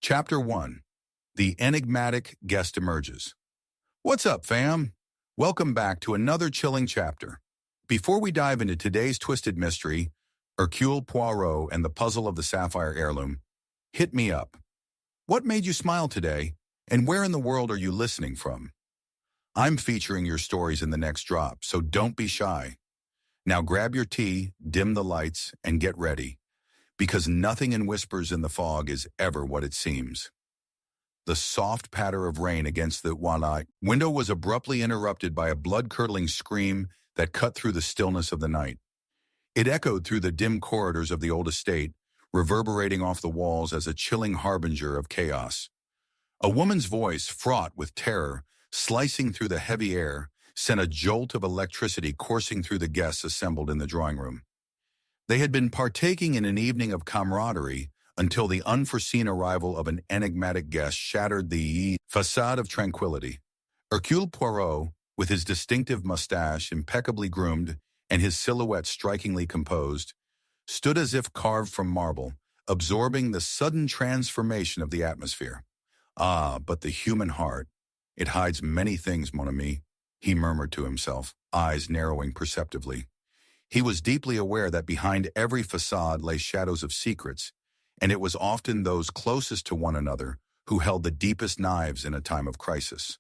Chapter 1. The Enigmatic Guest Emerges. What's up, fam? Welcome back to another chilling chapter. Before we dive into today's twisted mystery, Hercule Poirot and the puzzle of the Sapphire Heirloom, hit me up. What made you smile today, and where in the world are you listening from? I'm featuring your stories in the next drop, so don't be shy. Now grab your tea, dim the lights, and get ready, because nothing in Whispers in the Fog is ever what it seems. The soft patter of rain against the window was abruptly interrupted by a blood-curdling scream that cut through the stillness of the night. It echoed through the dim corridors of the old estate, reverberating off the walls as a chilling harbinger of chaos. A woman's voice, fraught with terror, slicing through the heavy air, sent a jolt of electricity coursing through the guests assembled in the drawing room. They had been partaking in an evening of camaraderie until the unforeseen arrival of an enigmatic guest shattered the facade of tranquility. Hercule Poirot, with his distinctive mustache impeccably groomed and his silhouette strikingly composed, stood as if carved from marble, absorbing the sudden transformation of the atmosphere. Ah, but the human heart, it hides many things, mon ami, he murmured to himself, eyes narrowing perceptibly. He was deeply aware that behind every facade lay shadows of secrets, and it was often those closest to one another who held the deepest knives in a time of crisis.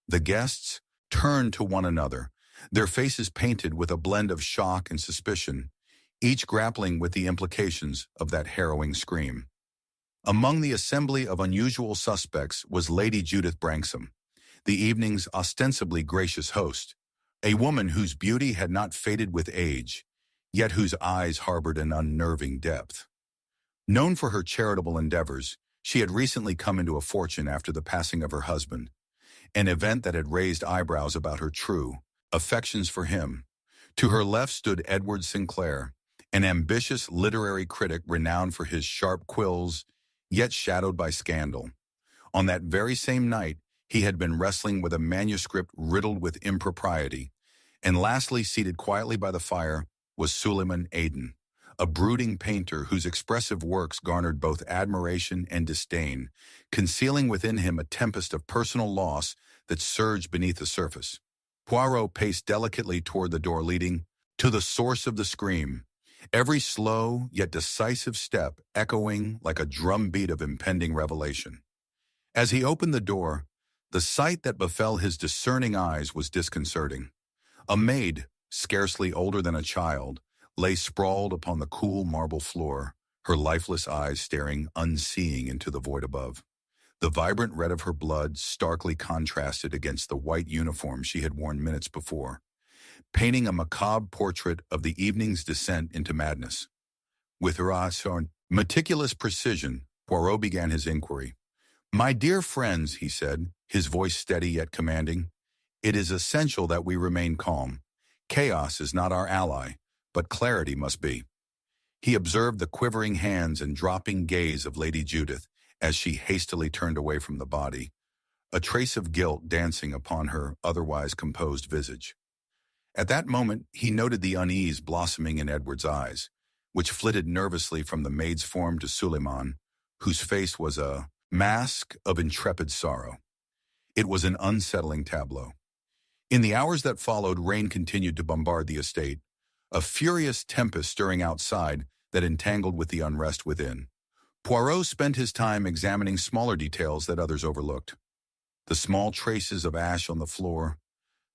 The guests turned to one another, their faces painted with a blend of shock and suspicion, each grappling with the implications of that harrowing scream. Among the assembly of unusual suspects was Lady Judith Branksome, the evening's ostensibly gracious host, a woman whose beauty had not faded with age, yet whose eyes harbored an unnerving depth. Known for her charitable endeavors, she had recently come into a fortune after the passing of her husband, an event that had raised eyebrows about her true affections for him. To her left stood Edward Sinclair, an ambitious literary critic renowned for his sharp quills, yet shadowed by scandal. On that very same night, he had been wrestling with a manuscript riddled with impropriety. And lastly, seated quietly by the fire, was Suleiman Aden, a brooding painter whose expressive works garnered both admiration and disdain, concealing within him a tempest of personal loss that surged beneath the surface. Poirot paced delicately toward the door leading to the source of the scream, every slow yet decisive step echoing like a drumbeat of impending revelation. As he opened the door, the sight that befell his discerning eyes was disconcerting. A maid, scarcely older than a child, lay sprawled upon the cool marble floor, her lifeless eyes staring unseeing into the void above. The vibrant red of her blood starkly contrasted against the white uniform she had worn minutes before, painting a macabre portrait of the evening's descent into madness. With her eyes on meticulous precision, Poirot began his inquiry. "My dear friends," he said, his voice steady yet commanding, "it is essential that we remain calm. Chaos is not our ally, but clarity must be." He observed the quivering hands and dropping gaze of Lady Judith as she hastily turned away from the body, a trace of guilt dancing upon her otherwise composed visage. At that moment, he noted the unease blossoming in Edward's eyes, which flitted nervously from the maid's form to Suleiman, whose face was a mask of intrepid sorrow. It was an unsettling tableau. In the hours that followed, rain continued to bombard the estate, a furious tempest stirring outside that entangled with the unrest within. Poirot spent his time examining smaller details that others overlooked. The small traces of ash on the floor,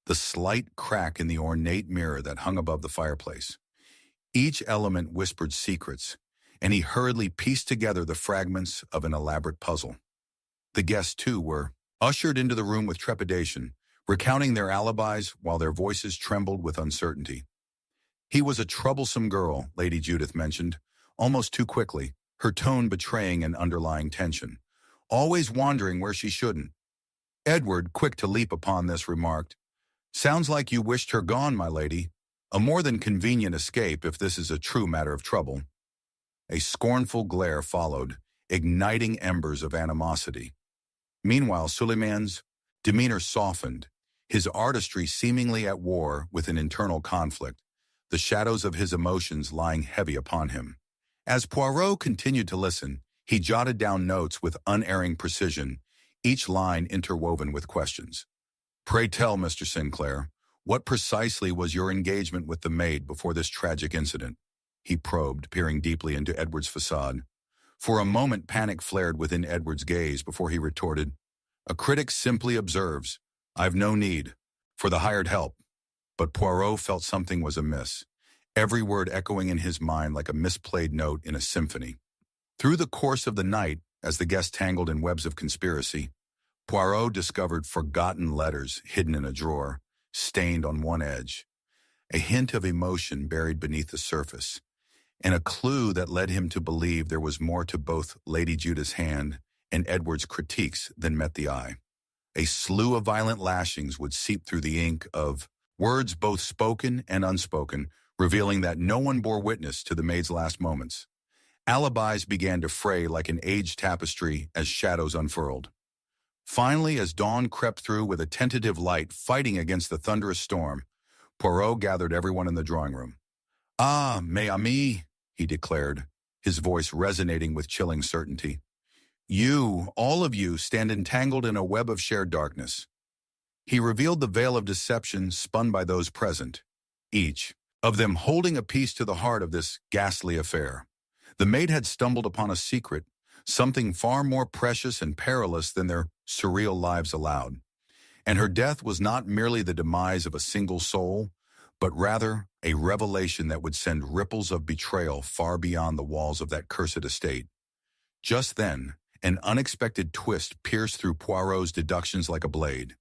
the slight crack in the ornate mirror that hung above the fireplace. Each element whispered secrets, and he hurriedly pieced together the fragments of an elaborate puzzle. The guests, too, were ushered into the room with trepidation, recounting their alibis while their voices trembled with uncertainty. "He was a troublesome girl," Lady Judith mentioned, almost too quickly, her tone betraying an underlying tension, "always wandering where she shouldn't." Edward, quick to leap upon this, remarked, "Sounds like you wished her gone, my lady. A more than convenient escape if this is a true matter of trouble." A scornful glare followed, igniting embers of animosity. Meanwhile, Suleiman's demeanor softened, his artistry seemingly at war with an internal conflict, the shadows of his emotions lying heavy upon him. As Poirot continued to listen, He jotted down notes with unerring precision, each line interwoven with questions. "Pray tell, Mr. Sinclair, what precisely was your engagement with the maid before this tragic incident?" He probed, peering deeply into Edward's facade. For a moment, panic flared within Edward's gaze before he retorted, "A critic simply observes. I've no need for the hired help." But Poirot felt something was amiss, every word echoing in his mind like a misplayed note in a symphony. Through the course of the night, as the guests tangled in webs of conspiracy, Poirot discovered forgotten letters hidden in a drawer, stained on one edge, a hint of emotion buried beneath the surface, and a clue that led him to believe there was more to both Lady Judith's hand and Edward's critiques than met the eye. A slew of violent lashings would seep through the ink of words both spoken and unspoken, revealing that no one bore witness to the maid's last moments. Alibis began to fray like an aged tapestry as shadows unfurled. Finally, as dawn crept through with a tentative light fighting against the thunderous storm, Poirot gathered everyone in the drawing room. "Ah, mes amis," he declared, his voice resonating with chilling certainty. "You, all of you, stand entangled in a web of shared darkness." He revealed the veil of deception spun by those present, each of them holding a piece to the heart of this ghastly affair. The maid had stumbled upon a secret, something far more precious and perilous than their surreal lives allowed. And her death was not merely the demise of a single soul, but rather a revelation that would send ripples of betrayal far beyond the walls of that cursed estate. Just then, an unexpected twist pierced through Poirot's deductions like a blade.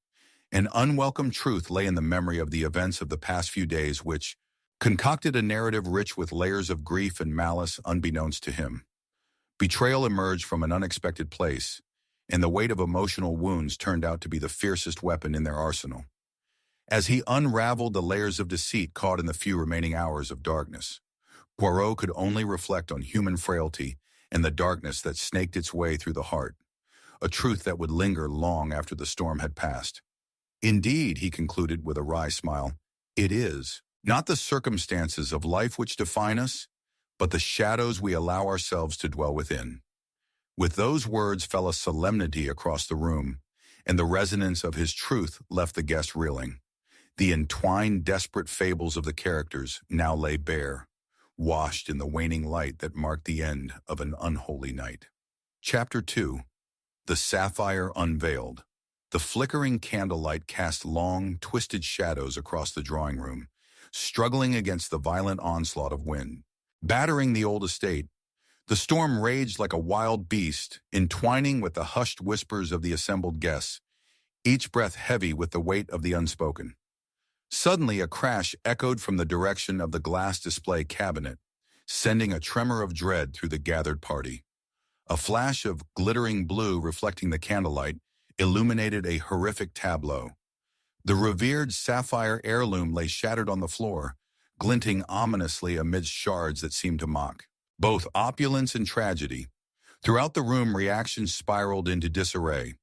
An unwelcome truth lay in the memory of the events of the past few days which concocted a narrative rich with layers of grief and malice unbeknownst to him. Betrayal emerged from an unexpected place, and the weight of emotional wounds turned out to be the fiercest weapon in their arsenal. As he unraveled the layers of deceit caught in the few remaining hours of darkness, Poirot could only reflect on human frailty and the darkness that snaked its way through the heart, a truth that would linger long after the storm had passed. "Indeed," he concluded with a wry smile, "it is not the circumstances of life which define us, but the shadows we allow ourselves to dwell within." With those words fell a solemnity across the room, and the resonance of his truth left the guests reeling. The entwined, desperate fables of the characters now lay bare, washed in the waning light that marked the end of an unholy night. Chapter 2. The Sapphire Unveiled. The flickering candlelight cast long, twisted shadows across the drawing room, struggling against the violent onslaught of wind. Battering the old estate, the storm raged like a wild beast, entwining with the hushed whispers of the assembled guests, each breath heavy with the weight of the unspoken. Suddenly, a crash echoed from the direction of the glass display cabinet, sending a tremor of dread through the gathered party. A flash of glittering blue reflecting the candlelight illuminated a horrific tableau. The revered Sapphire Heirloom lay shattered on the floor, glinting ominously amidst shards that seemed to mock both opulence and tragedy. Throughout the room, reactions spiraled into disarray.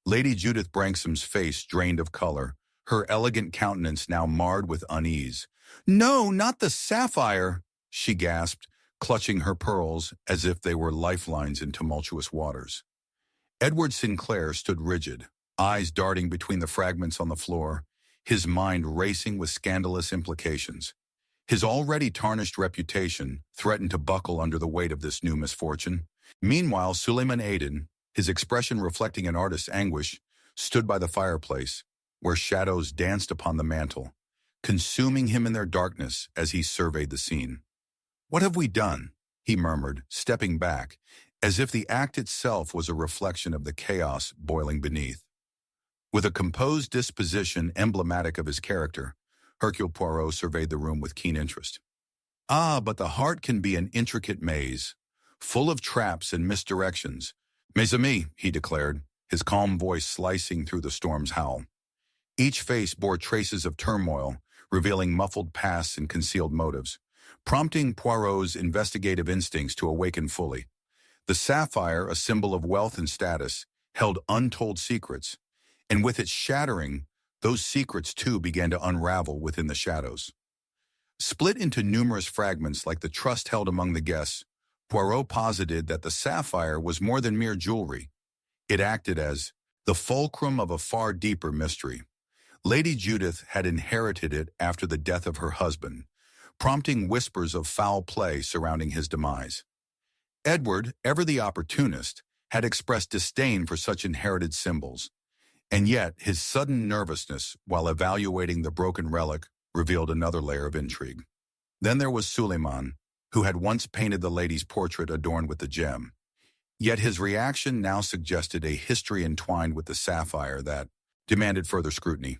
Lady Judith Branksom's face drained of color, her elegant countenance now marred with unease. "No, not the sapphire," she gasped, clutching her pearls as if they were lifelines in tumultuous waters. Edward Sinclair stood rigid, eyes darting between the fragments on the floor, his mind racing with scandalous implications. His already tarnished reputation threatened to buckle under the weight of this new misfortune. Meanwhile, Suleiman Aden, his expression reflecting an artist's anguish, stood by the fireplace, where shadows danced upon the mantel, consuming him in their darkness as he surveyed the scene. "What have we done?" he murmured, stepping back, as if the act itself was a reflection of the chaos boiling beneath. With a composed disposition emblematic of his character, Hercule Poirot surveyed the room with keen interest. "Ah, but the heart can be an intricate maze, full of traps and misdirections. Mes amis," he declared, his calm voice slicing through the storm's howl. Each face bore traces of turmoil, revealing muffled pasts and concealed motives, prompting Poirot's investigative instincts to awaken fully. The sapphire, a symbol of wealth and status, held untold secrets, and with its shattering, those secrets too began to unravel within the shadows. Split into numerous fragments like the trust held among the guests, Poirot posited that the sapphire was more than mere jewelry. It acted as the fulcrum of a far deeper mystery. Lady Judith had inherited it after the death of her husband, prompting whispers of foul play surrounding his demise. Edward, ever the opportunist, had expressed disdain for such inherited symbols, and yet his sudden nervousness while evaluating the broken relic revealed another layer of intrigue. Then there was Suleiman, who had once painted the lady's portrait adorned with the gem. Yet his reaction now suggested a history entwined with the sapphire that demanded further scrutiny.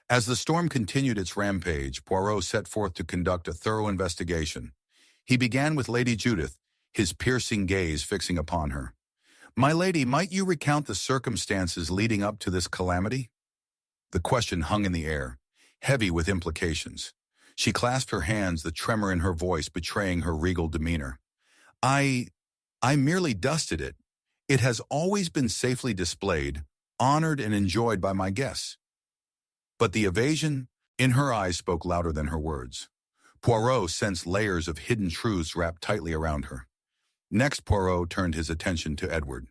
As the storm continued its rampage, Poirot set forth to conduct a thorough investigation. He began with Lady Judith, his piercing gaze fixing upon her. "My lady, might you recount the circumstances leading up to this calamity?" The question hung in the air, heavy with implications. She clasped her hands, the tremor in her voice betraying her regal demeanor. I merely dusted it. It has always been safely displayed, honored and enjoyed by my guests." But the evasion in her eyes spoke louder than her words. Poirot sensed layers of hidden truths wrapped tightly around her. Next, Poirot turned his attention to Edward.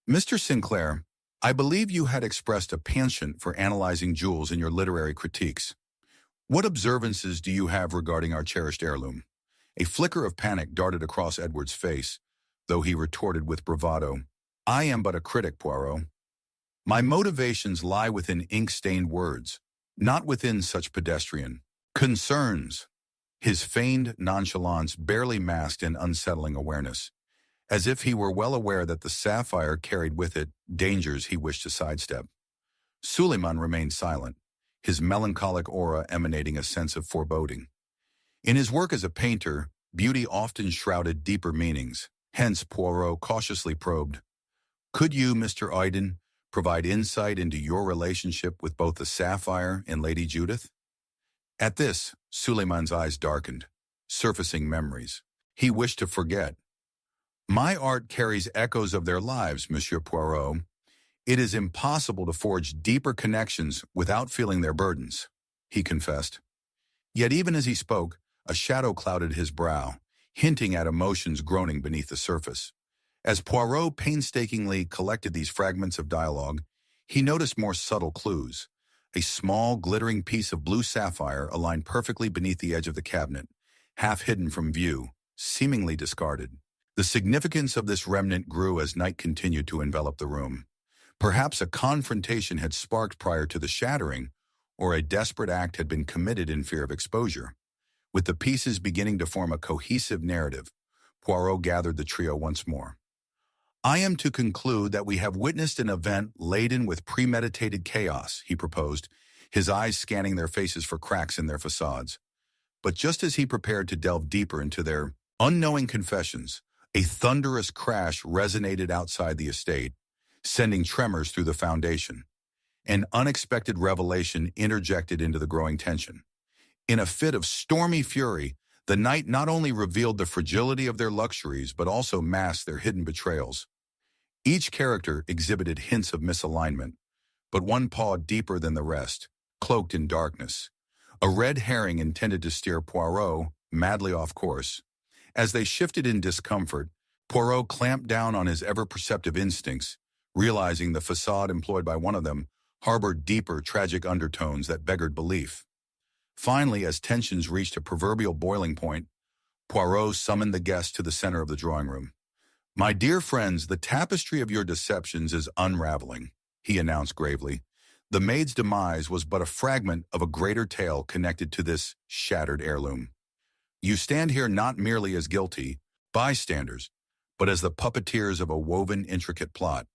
"Mr. Sinclair, I believe you had expressed a penchant for analyzing jewels in your literary critiques. What observances do you have regarding our cherished heirloom?" A flicker of panic darted across Edward's face, though he retorted with bravado, "I am but a critic, Poirot. My motivations lie within ink-stained words, not within such pedestrian concerns." His feigned nonchalance barely masked an unsettling awareness, as if he were well aware that the sapphire carried with it dangers he wished to sidestep. Suleiman remained silent, his melancholic aura emanating a sense of foreboding. In his work as a painter, beauty often shrouded deeper meanings. Hence, Poirot cautiously probed, "Could you, Mr. Iden, provide insight into your relationship with both the sapphire and Lady Judith?" At this, Suleiman's eyes darkened, surfacing memories he wished to forget. "My art carries echoes of their lives, Monsieur Poirot. It is impossible to forge deeper connections without feeling their burdens," he confessed. Yet even as he spoke, a shadow clouded his brow, hinting at emotions groaning beneath the surface. As Poirot painstakingly collected these fragments of dialogue, he noticed more subtle clues. A small, glittering piece of blue sapphire aligned perfectly beneath the edge of the cabinet, half hidden from view, seemingly discarded. The significance of this remnant grew as night continued to envelop the room. Perhaps a confrontation had sparked prior to the shattering, or a desperate act had been committed in fear of exposure. With the pieces beginning to form a cohesive narrative, Poirot gathered the trio once more. "I am to conclude that we have witnessed an event laden with premeditated chaos," he proposed, his eyes scanning their faces for cracks in their facades. But just as he prepared to delve deeper into their unknowing confessions, a thunderous crash resonated outside the estate, sending tremors through the foundation. An unexpected revelation interjected into the growing tension. In a fit of stormy fury, the night not only revealed the fragility of their luxuries but also masked their hidden betrayals. Each character exhibited hints of misalignment, but one pawed deeper than the rest, cloaked in darkness. A red herring intended to steer Poirot madly off course. As they shifted in discomfort, Poirot clamped down on his ever-perceptive instincts, realizing the facade employed by one of them harbored deeper, tragic undertones that beggared belief. Finally, as tensions reached a proverbial boiling point, Poirot summoned the guests to the center of the drawing room. "My dear friends, the tapestry of your deceptions is unraveling," he announced gravely. "The maid's demise was but a fragment of a greater tale connected to this shattered heirloom. You stand here not merely as guilty bystanders, but as the puppeteers of a woven, intricate plot."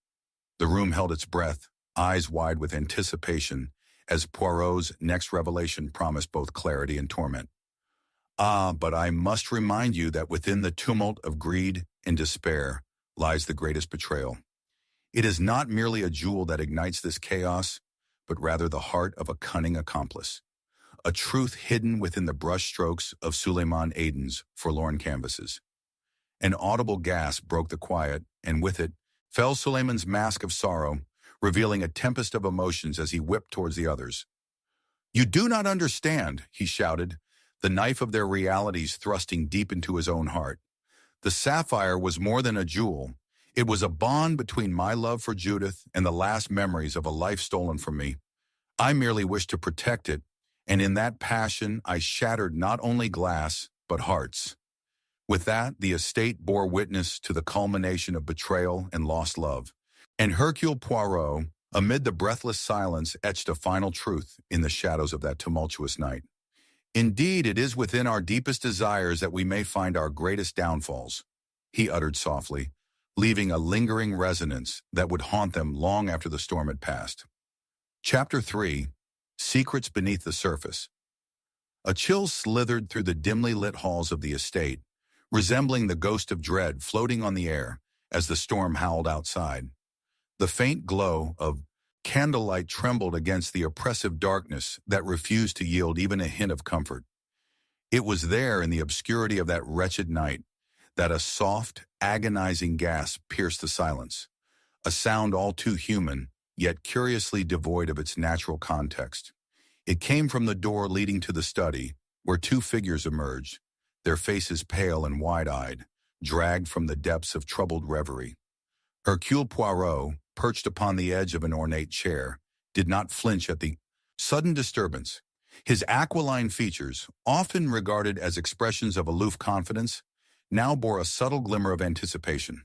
The room held its breath, eyes wide with anticipation, as Poirot's next revelation promised both clarity and torment. "Ah, but I must remind you that within the tumult of greed and despair lies the greatest betrayal. It is not merely a jewel that ignites this chaos, but rather the heart of a cunning accomplice. A truth hidden within the brushstrokes of Suleiman Aiden's forlorn canvases." An audible gasp broke the quiet, and with it fell Suleiman's mask of sorrow, revealing a tempest of emotions as he whipped towards the others. "You do not understand," he shouted, the knife of their realities thrusting deep into his own heart. The sapphire was more than a jewel. It was a bond between my love for Judith and the last memories of a life stolen from me. I merely wished to protect it, and in that passion I shattered not only glass, but hearts. With that, the estate bore witness to the culmination of betrayal and lost love. And Hercule Poirot, amid the breathless silence, etched a final truth in the shadows of that tumultuous night. Indeed, it is within our deepest desires that we may find our greatest downfalls, he uttered softly, leaving a lingering resonance that would haunt them long after the storm had passed. Chapter 3. Secrets Beneath the Surface. A chill slithered through the dimly lit halls of the estate, resembling the ghost of dread floating on the air as the storm howled outside. The faint glow of candlelight trembled against the oppressive darkness that refused to yield even a hint of comfort. It was there in the obscurity of that wretched night that a soft, agonizing gasp pierced the silence, a sound all too human, yet curiously devoid of its natural context. It came from the door leading to the study, where two figures emerged, their faces pale and wide-eyed, dragged from the depths of troubled reverie. Hercule Poirot, perched upon the edge of an ornate chair, did not flinch at the sudden disturbance. His aquiline features, often regarded as expressions of aloof confidence, now bore a subtle glimmer of anticipation.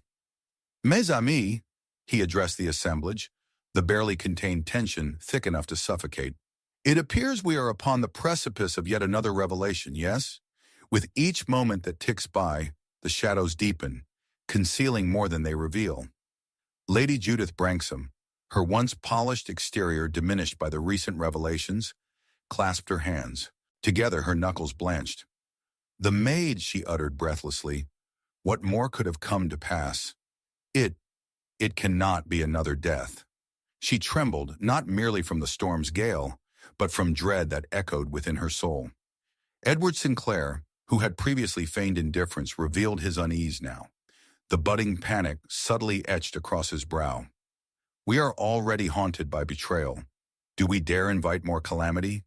"Mes amis," he addressed the assemblage, the barely contained tension thick enough to suffocate. "It appears we are upon the precipice of yet another revelation, yes? With each moment that ticks by, the shadows deepen, concealing more than they reveal." Lady Judith Branksome, her once polished exterior diminished by the recent revelations, clasped her hands. Together her knuckles blanched. "The maid," she uttered breathlessly. "What more could have come to pass? It cannot be another death." She trembled, not merely from the storm's gale, but from dread that echoed within her soul. Edward Sinclair, who had previously feigned indifference, revealed his unease now. The budding panic subtly etched across his brow. "We are already haunted by betrayal. Do we dare invite more calamity?"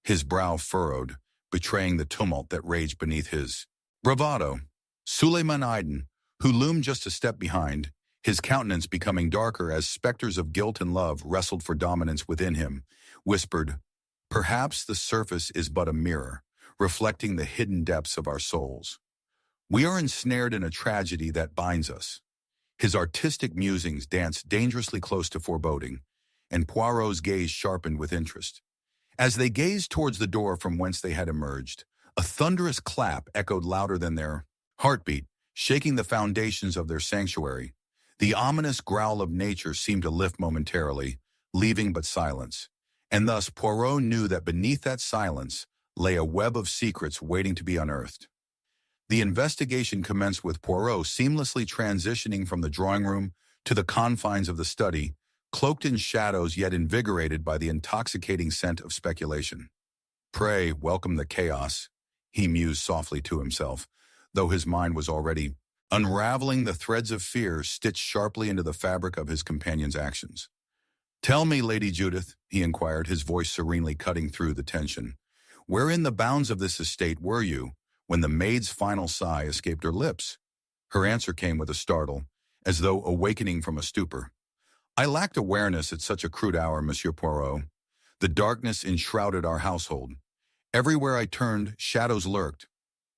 His brow furrowed, betraying the tumult that raged beneath his bravado. Suleiman Iden, who loomed just a step behind, his countenance becoming darker as specters of guilt and love wrestled for dominance within him, whispered, "Perhaps the surface is but a mirror, reflecting the hidden depths of our souls. We are ensnared in a tragedy that binds us." His artistic musings danced dangerously close to foreboding, and Poirot's gaze sharpened with interest. As they gazed towards the door from whence they had emerged, a thunderous clap echoed louder than their heartbeat, shaking the foundations of their sanctuary. The ominous growl of nature seemed to lift momentarily, leaving but silence. And thus Poirot knew that beneath that silence lay a web of secrets waiting to be unearthed. The investigation commenced with Poirot seamlessly transitioning from the drawing room to the confines of the study, cloaked in shadows yet invigorated by the intoxicating scent of speculation. "Pray, welcome the chaos," he mused softly to himself, though his mind was already unraveling the threads of fear stitched sharply into the fabric of his companion's actions. "Tell me, Lady Judith," he inquired, his voice serenely cutting through the tension, "wherein the bounds of this estate were you when the maid's final sigh escaped her lips?" Her answer came with a startle, as though awakening from a stupor. "I lacked awareness at such a crude hour, Monsieur Poirot. The darkness enshrouded our household. Everywhere I turned, shadows lurked."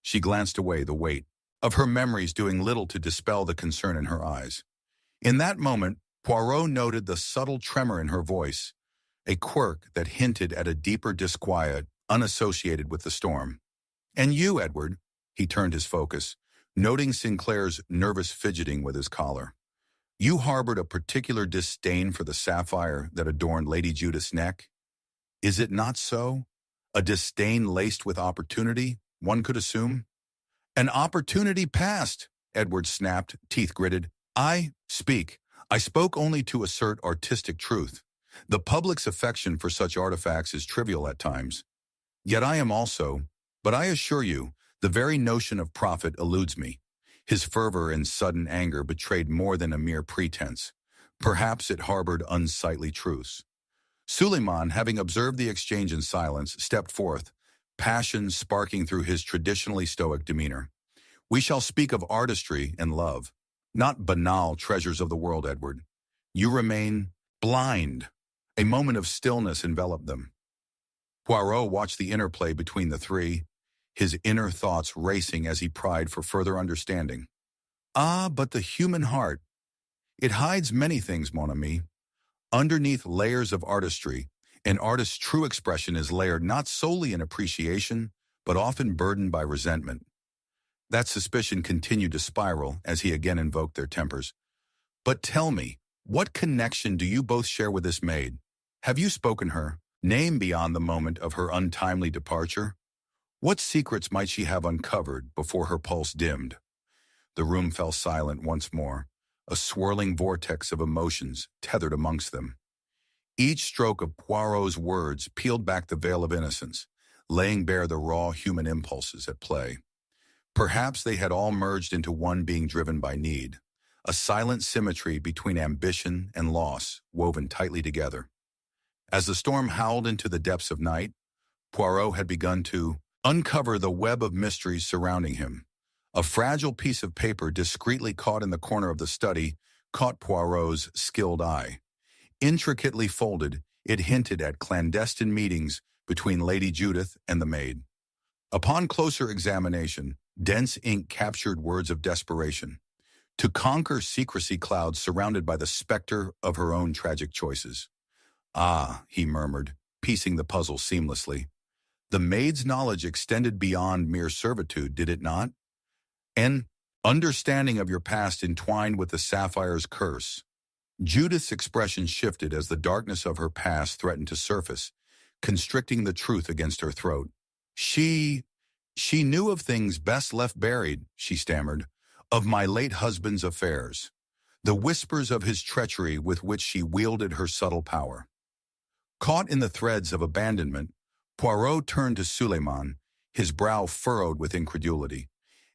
She glanced away, the weight of her memories doing little to dispel the concern in her eyes. In that moment, Poirot noted the subtle tremor in her voice, a quirk that hinted at a deeper disquiet unassociated with the storm. "And you, Edward," he turned his focus, noting Sinclair's nervous fidgeting with his collar. "You harbored a particular disdain for the sapphire that adorned Lady Judith's neck. Is it not so? A disdain laced with opportunity, one could assume." "An opportunity past," Edward snapped, teeth gritted. I spoke only to assert artistic truth. The public's affection for such artifacts is trivial at times. Yet I am also, but I assure you, the very notion of profit eludes me." His fervor and sudden anger betrayed more than a mere pretense. Perhaps it harbored unsightly truths. Suleiman, having observed the exchange in silence, stepped forth, passion sparking through his traditionally stoic demeanor. We shall speak of artistry and love, not banal treasures of the world, Edward. You remain blind. A moment of stillness enveloped them. Poirot watched the interplay between the three, his inner thoughts racing as he pried for further understanding. Ah, but the human heart. It hides many things, mon ami. Underneath layers of artistry, an artist's true expression is layered not solely in appreciation, but often burdened by resentment. That suspicion continued to spiral as he again invoked their tempers. But tell me, what connection do you both share with this maid? Have you spoken her name beyond the moment of her untimely departure? What secrets might she have uncovered before her pulse dimmed? The room fell silent once more, a swirling vortex of emotions tethered amongst them. Each stroke of Poirot's words peeled back the veil of innocence, laying bare the raw human impulses at play. Perhaps they had all merged into one being driven by need, a silent symmetry between ambition and loss woven tightly together. As the storm howled into the depths of night, Poirot had begun to uncover the web of mysteries surrounding him. A fragile piece of paper discreetly caught in the corner of the study caught Poirot's skilled eye. Intricately folded, it hinted at clandestine meetings between Lady Judith and the maid. Upon closer examination, dense ink captured words of desperation. To conquer secrecy clouds surrounded by the specter of her own tragic choices. Ah, he murmured, piecing the puzzle seamlessly. The maid's knowledge extended beyond mere servitude, did it not? An understanding of your past entwined with the sapphire's curse. Judith's expression shifted as the darkness of her past threatened to surface, constricting the truth against her throat. She knew of things best left buried, she stammered, of my late husband's affairs, the whispers of his treachery with which she wielded her subtle power. Caught in the threads of abandonment, Poirot turned to Suleiman, his brow furrowed with incredulity.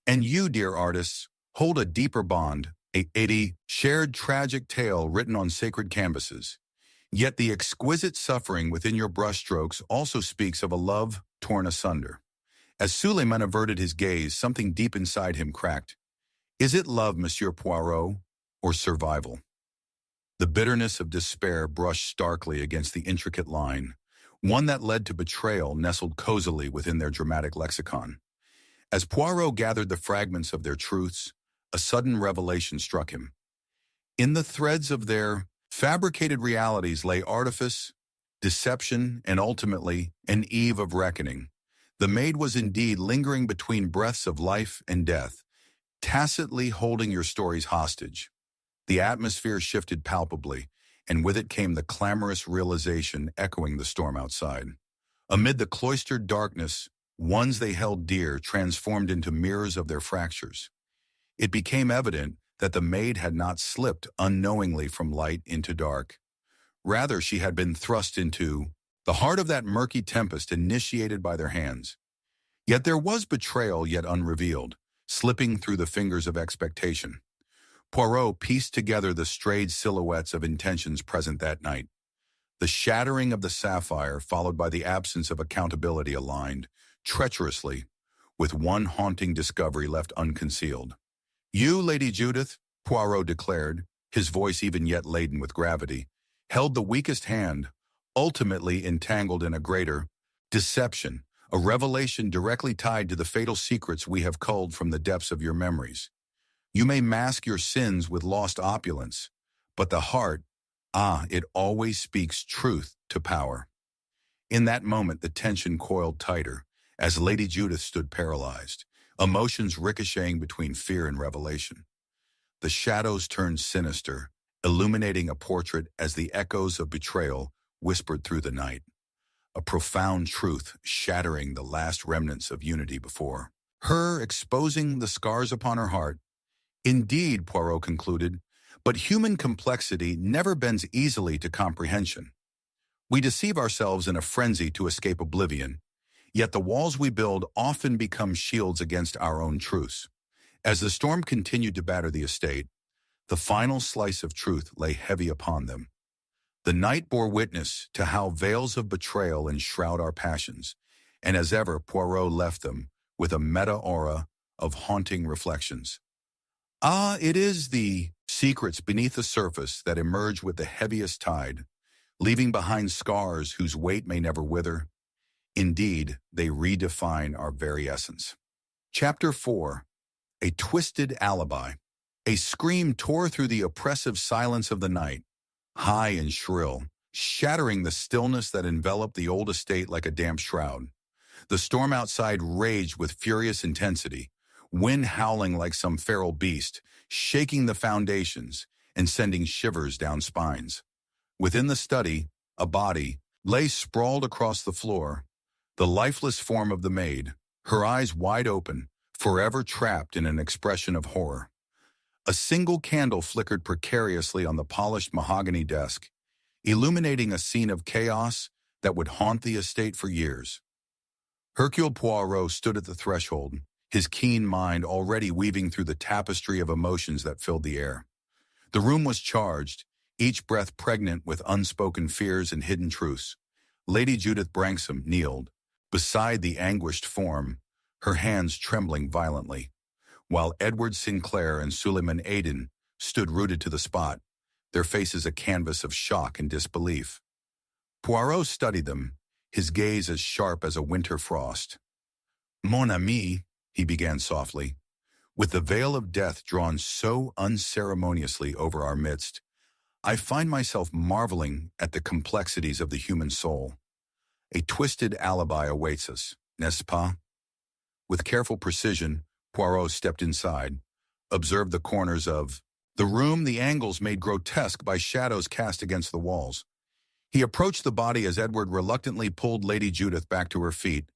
And you, dear artists, hold a deeper bond, a shared tragic tale written on sacred canvases. Yet the exquisite suffering within your brushstrokes also speaks of a love torn asunder. As Suleiman averted his gaze, something deep inside him cracked. Is it love, Monsieur Poirot, or survival? The bitterness of despair brushed starkly against the intricate line, one that led to betrayal nestled cozily within their dramatic lexicon. As Poirot gathered the fragments of their truths, a sudden revelation struck him. In the threads of their fabricated realities lay artifice, deception, and ultimately an eve of reckoning. The maid was indeed lingering between breaths of life and death, tacitly holding your stories hostage. The atmosphere shifted palpably, and with it came the clamorous realization echoing the storm outside. Amid the cloistered darkness, ones they held dear transformed into mirrors of their fractures. It became evident that the maid had not slipped unknowingly from light into dark. Rather, she had been thrust into the heart of that murky tempest initiated by their hands. Yet there was betrayal yet unrevealed, slipping through the fingers of expectation. Poirot pieced together the strayed silhouettes of intentions present that night. The shattering of the sapphire, followed by the absence of accountability, aligned, treacherously, with one haunting discovery left unconcealed. You, Lady Judith, Poirot declared, his voice even yet laden with gravity, held the weakest hand, ultimately entangled in a greater deception, a revelation directly tied to the fatal secrets we have culled from the depths of your memories. You may mask your sins with lost opulence, but the heart, it always speaks truth to power. In that moment, the tension coiled tighter, as Lady Judith stood paralyzed, emotions ricocheting between fear and revelation. The shadows turned sinister, illuminating a portrait as the echoes of betrayal whispered through the night. A profound truth shattering the last remnants of unity before her, exposing the scars upon her heart. Indeed, Poirot concluded, but human complexity never bends easily to comprehension. We deceive ourselves in a frenzy to escape oblivion, yet the walls we build often become shields against our own truths. As the storm continued to batter the estate, the final slice of truth lay heavy upon them. The night bore witness to how veils of betrayal enshroud our passions, and as ever, Poirot left them with a meta-aura of haunting reflections. Ah, it is the secrets beneath the surface that emerge with the heaviest tide, leaving behind scars whose weight may never wither. Indeed, they redefine our very essence. Chapter 4. A Twisted Alibi. A scream tore through the oppressive silence of the night, high and shrill, shattering the stillness that enveloped the old estate like a damp shroud. The storm outside raged with furious intensity, wind howling like some feral beast, shaking the foundations and sending shivers down spines. Within the study, a body lay sprawled across the floor, the lifeless form of the maid, her eyes wide open, forever trapped in an expression of horror. A single candle flickered precariously on the polished mahogany desk, illuminating a scene of chaos that would haunt the estate for years. Hercule Poirot stood at the threshold, his keen mind already weaving through the tapestry of emotions that filled the air. The room was charged, each breath pregnant with unspoken fears and hidden truths. Lady Judith Branksome kneeled, beside the anguished form, her hands trembling violently, while Edward Sinclair and Suleiman Aden stood rooted to the spot, their faces a canvas of shock and disbelief. Poirot studied them, his gaze as sharp as a winter frost. "Mon ami," he began softly, "with the veil of death drawn so unceremoniously over our midst, I find myself marveling at the complexities of the human soul. A twisted alibi awaits us, n'est-ce pas?" With careful precision, Poirot stepped inside, observed the corners of the room, the angles made grotesque by shadows cast against the walls. He approached the body as Edward reluctantly pulled Lady Judith back to her feet,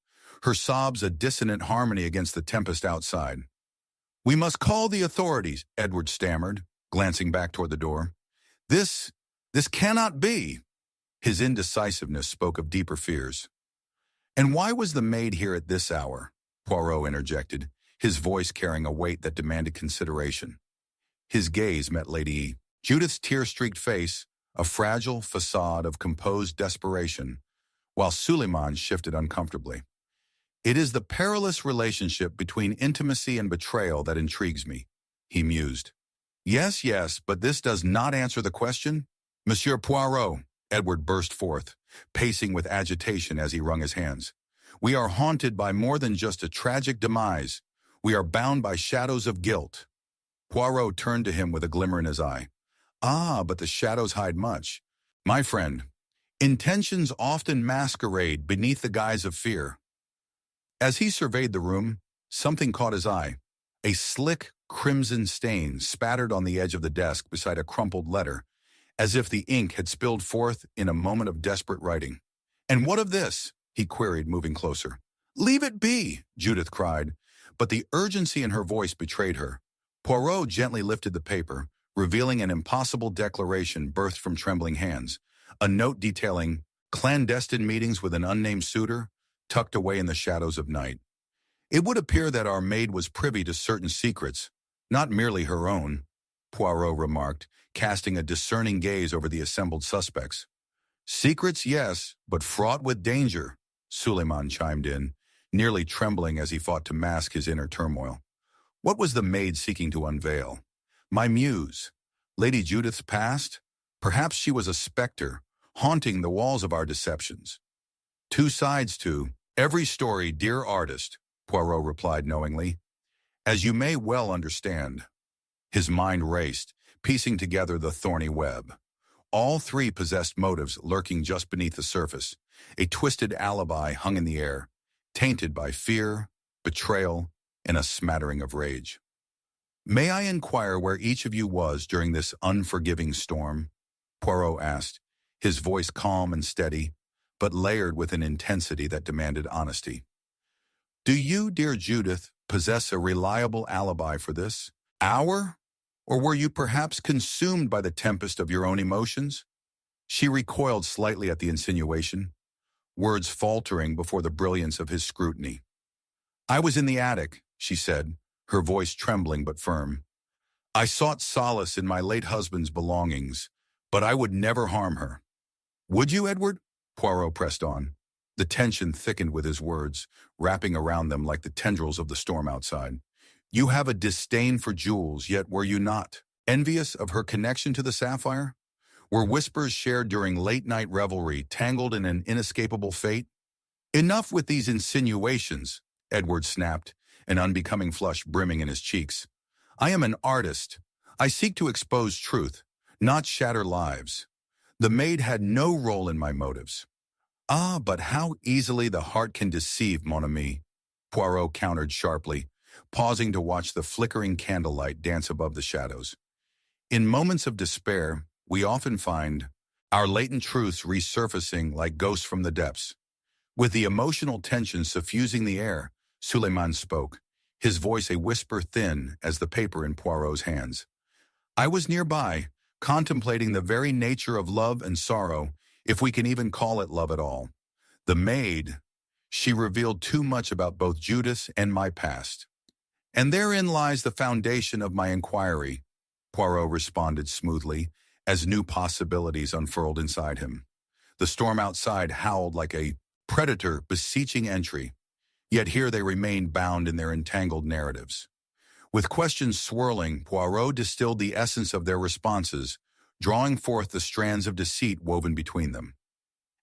her sobs a dissonant harmony against the tempest outside. "We must call the authorities," Edward stammered, glancing back toward the door. This cannot be." His indecisiveness spoke of deeper fears. "And why was the maid here at this hour?" Poirot interjected, his voice carrying a weight that demanded consideration. His gaze met Lady Judith's tear-streaked face, a fragile facade of composed desperation, while Suleiman shifted uncomfortably. "It is the perilous relationship between intimacy and betrayal that intrigues me," he mused. Yes, but this does not answer the question." "Monsieur Poirot," Edward burst forth, pacing with agitation as he wrung his hands. "We are haunted by more than just a tragic demise. We are bound by shadows of guilt." Poirot turned to him with a glimmer in his eye. "Ah, but the shadows hide much. My friend, intentions often masquerade beneath the guise of fear." As he surveyed the room, something caught his eye. A slick, crimson stain spattered on the edge of the desk beside a crumpled letter, as if the ink had spilled forth in a moment of desperate writing. "And what of this?" he queried, moving closer. "Leave it be," Judith cried, but the urgency in her voice betrayed her. Poirot gently lifted the paper, revealing an impossible declaration birthed from trembling hands, a note detailing clandestine meetings with an unnamed suitor, tucked away in the shadows of night. "It would appear that our maid was privy to certain secrets, not merely her own," Poirot remarked, casting a discerning gaze over the assembled suspects. "Secrets, yes, but fraught with danger," Suleiman chimed in, nearly trembling as he fought to mask his inner turmoil. What was the maid seeking to unveil? My muse, Lady Judith's past? Perhaps she was a specter, haunting the walls of our deceptions. "Two sides to every story, dear artist," Poirot replied knowingly. "As you may well understand." His mind raced, piecing together the thorny web. All three possessed motives lurking just beneath the surface. A twisted alibi hung in the air, tainted by fear, betrayal, and a smattering of rage. "May I inquire where each of you was during this unforgiving storm?" Poirot asked, his voice calm and steady, but layered with an intensity that demanded honesty. "Do you, dear Judith, possess a reliable alibi for this hour? Or were you perhaps consumed by the tempest of your own emotions?" She recoiled slightly at the insinuation, words faltering before the brilliance of his scrutiny. "I was in the attic," she said, her voice trembling but firm. "I sought solace in my late husband's belongings, but I would never harm her." "Would you, Edward?" Poirot pressed on. The tension thickened with his words, wrapping around them like the tendrils of the storm outside. You have a disdain for jewels, yet were you not envious of her connection to the sapphire? Were whispers shared during late-night revelry tangled in an inescapable fate? Enough with these insinuations, Edward snapped, an unbecoming flush brimming in his cheeks. I am an artist. I seek to expose truth, not shatter lives. The maid had no role in my motives. Ah, but how easily the heart can deceive, mon ami, Poirot countered sharply, pausing to watch the flickering candlelight dance above the shadows. In moments of despair, we often find our latent truths resurfacing like ghosts from the depths. With the emotional tension suffusing the air, Suleiman spoke, his voice a whisper thin as the paper in Poirot's hands. I was nearby, contemplating the very nature of love and sorrow, if we can even call it love at all. The maid, she revealed too much about both Judas and my past. And therein lies the foundation of my inquiry, Poirot responded smoothly, as new possibilities unfurled inside him. The storm outside howled like a predator beseeching entry, yet here they remained bound in their entangled narratives. With questions swirling, Poirot distilled the essence of their responses, drawing forth the strands of deceit woven between them.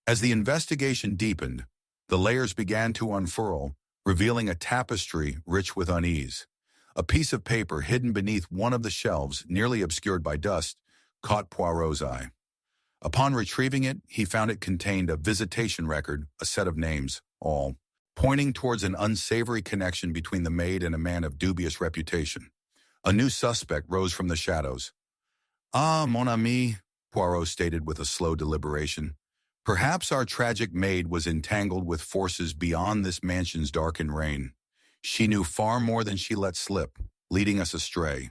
As the investigation deepened, the layers began to unfurl, revealing a tapestry rich with unease. A piece of paper hidden beneath one of the shelves, nearly obscured by dust, caught Poirot's eye. Upon retrieving it, he found it contained a visitation record, a set of names, all pointing towards an unsavory connection between the maid and a man of dubious reputation. A new suspect rose from the shadows. Ah, mon ami, Poirot stated with a slow deliberation. Perhaps our tragic maid was entangled with forces beyond this mansion's darkened reign. She knew far more than she let slip, leading us astray.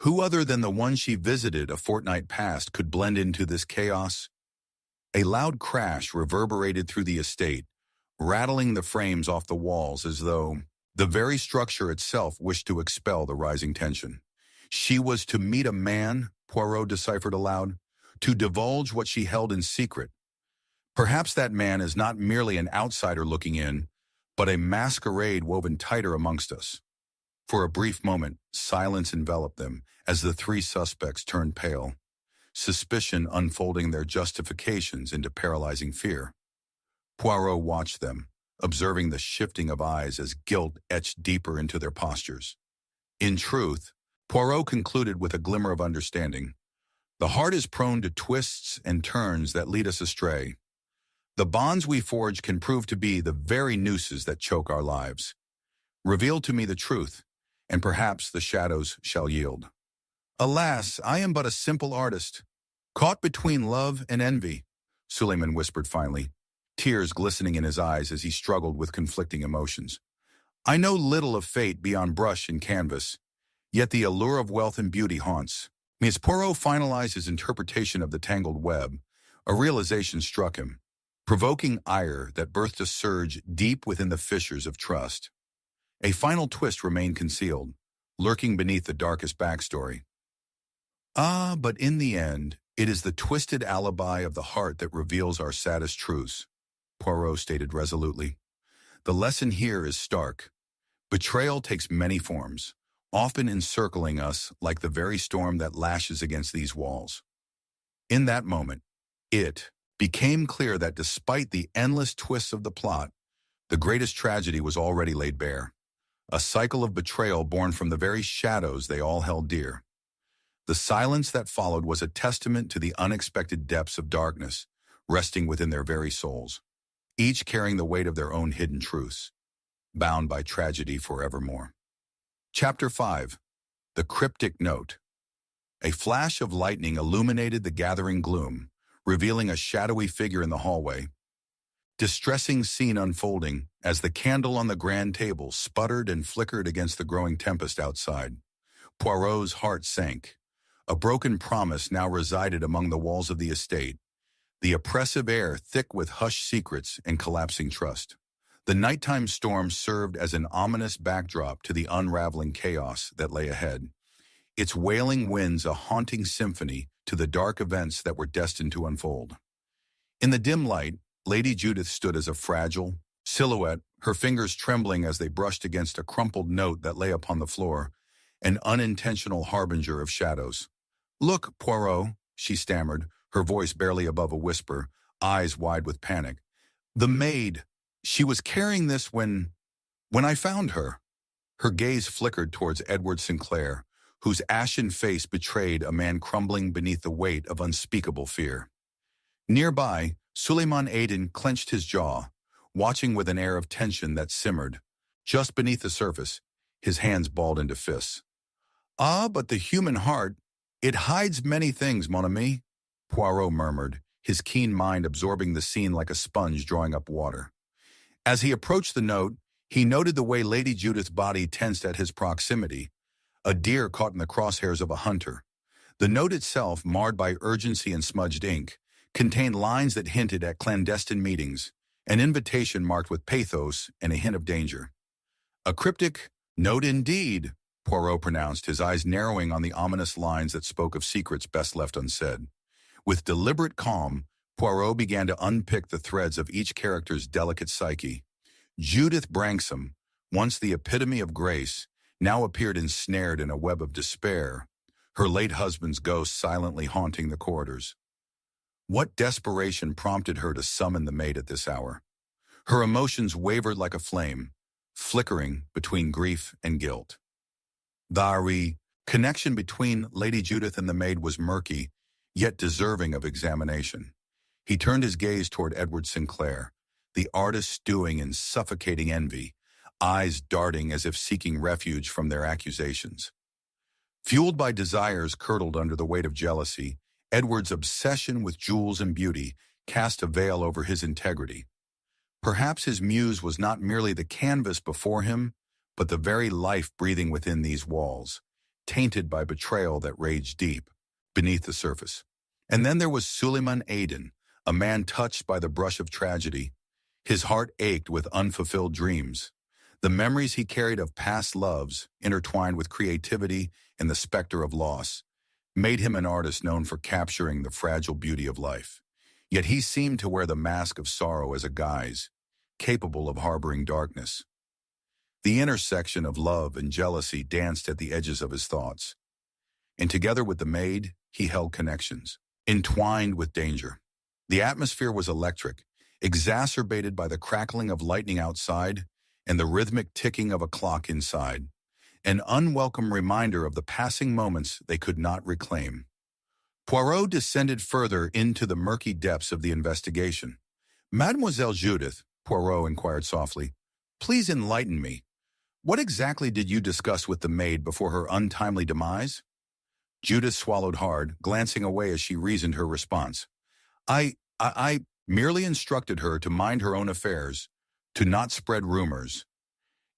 Who other than the one she visited a fortnight past could blend into this chaos? A loud crash reverberated through the estate, rattling the frames off the walls as though the very structure itself wished to expel the rising tension. She was to meet a man, Poirot deciphered aloud, to divulge what she held in secret. Perhaps that man is not merely an outsider looking in, but a masquerade woven tighter amongst us. For a brief moment, silence enveloped them as the three suspects turned pale, suspicion unfolding their justifications into paralyzing fear. Poirot watched them, observing the shifting of eyes as guilt etched deeper into their postures. In truth, Poirot concluded with a glimmer of understanding. The heart is prone to twists and turns that lead us astray. The bonds we forge can prove to be the very nooses that choke our lives. Reveal to me the truth, and perhaps the shadows shall yield. Alas, I am but a simple artist, caught between love and envy, Suleiman whispered finally, tears glistening in his eyes as he struggled with conflicting emotions. I know little of fate beyond brush and canvas, yet the allure of wealth and beauty haunts me. As Poirot finalized his interpretation of the tangled web, a realization struck him, provoking ire that birthed a surge deep within the fissures of trust. A final twist remained concealed, lurking beneath the darkest backstory. Ah, but in the end, it is the twisted alibi of the heart that reveals our saddest truths, Poirot stated resolutely. The lesson here is stark. Betrayal takes many forms, often encircling us like the very storm that lashes against these walls. In that moment, it became clear that despite the endless twists of the plot, the greatest tragedy was already laid bare. A cycle of betrayal born from the very shadows they all held dear. The silence that followed was a testament to the unexpected depths of darkness resting within their very souls, each carrying the weight of their own hidden truths, bound by tragedy forevermore. Chapter 5. The Cryptic Note. A flash of lightning illuminated the gathering gloom, revealing a shadowy figure in the hallway. Distressing scene unfolding as the candle on the grand table sputtered and flickered against the growing tempest outside. Poirot's heart sank. A broken promise now resided among the walls of the estate, the oppressive air thick with hushed secrets and collapsing trust. The nighttime storm served as an ominous backdrop to the unraveling chaos that lay ahead, its wailing winds a haunting symphony to the dark events that were destined to unfold. In the dim light, Lady Judith stood as a fragile, silhouette, her fingers trembling as they brushed against a crumpled note that lay upon the floor, an unintentional harbinger of shadows. "Look, Poirot," she stammered, her voice barely above a whisper, eyes wide with panic. "The maid. She was carrying this when I found her." Her gaze flickered towards Edward Sinclair, whose ashen face betrayed a man crumbling beneath the weight of unspeakable fear. Nearby, Suleiman Aden clenched his jaw, watching with an air of tension that simmered. Just beneath the surface, his hands balled into fists. "Ah, but the human heart, it hides many things, mon ami," Poirot murmured, his keen mind absorbing the scene like a sponge drawing up water. As he approached the note, he noted the way Lady Judith's body tensed at his proximity, a deer caught in the crosshairs of a hunter. The note itself, marred by urgency and smudged ink, contained lines that hinted at clandestine meetings, an invitation marked with pathos and a hint of danger. "A cryptic note indeed," Poirot pronounced, his eyes narrowing on the ominous lines that spoke of secrets best left unsaid. With deliberate calm, Poirot began to unpick the threads of each character's delicate psyche. Judith Branksome, once the epitome of grace, now appeared ensnared in a web of despair, her late husband's ghost silently haunting the corridors. What desperation prompted her to summon the maid at this hour? Her emotions wavered like a flame, flickering between grief and guilt. The connection between Lady Judith and the maid was murky, yet deserving of examination. He turned his gaze toward Edward Sinclair, the artist stewing in suffocating envy, eyes darting as if seeking refuge from their accusations. Fueled by desires curdled under the weight of jealousy, Edward's obsession with jewels and beauty cast a veil over his integrity. Perhaps his muse was not merely the canvas before him, but the very life breathing within these walls, tainted by betrayal that raged deep beneath the surface. And then there was Suleiman Aden, a man touched by the brush of tragedy. His heart ached with unfulfilled dreams. The memories he carried of past loves, intertwined with creativity and the specter of loss, made him an artist known for capturing the fragile beauty of life. Yet he seemed to wear the mask of sorrow as a guise, capable of harboring darkness. The intersection of love and jealousy danced at the edges of his thoughts. And together with the maid, he held connections, entwined with danger. The atmosphere was electric, exacerbated by the crackling of lightning outside and the rhythmic ticking of a clock inside, an unwelcome reminder of the passing moments they could not reclaim. Poirot descended further into the murky depths of the investigation. "Mademoiselle Judith," Poirot inquired softly, "please enlighten me. What exactly did you discuss with the maid before her untimely demise?" Judith swallowed hard, glancing away as she reasoned her response. I merely instructed her to mind her own affairs, to not spread rumors.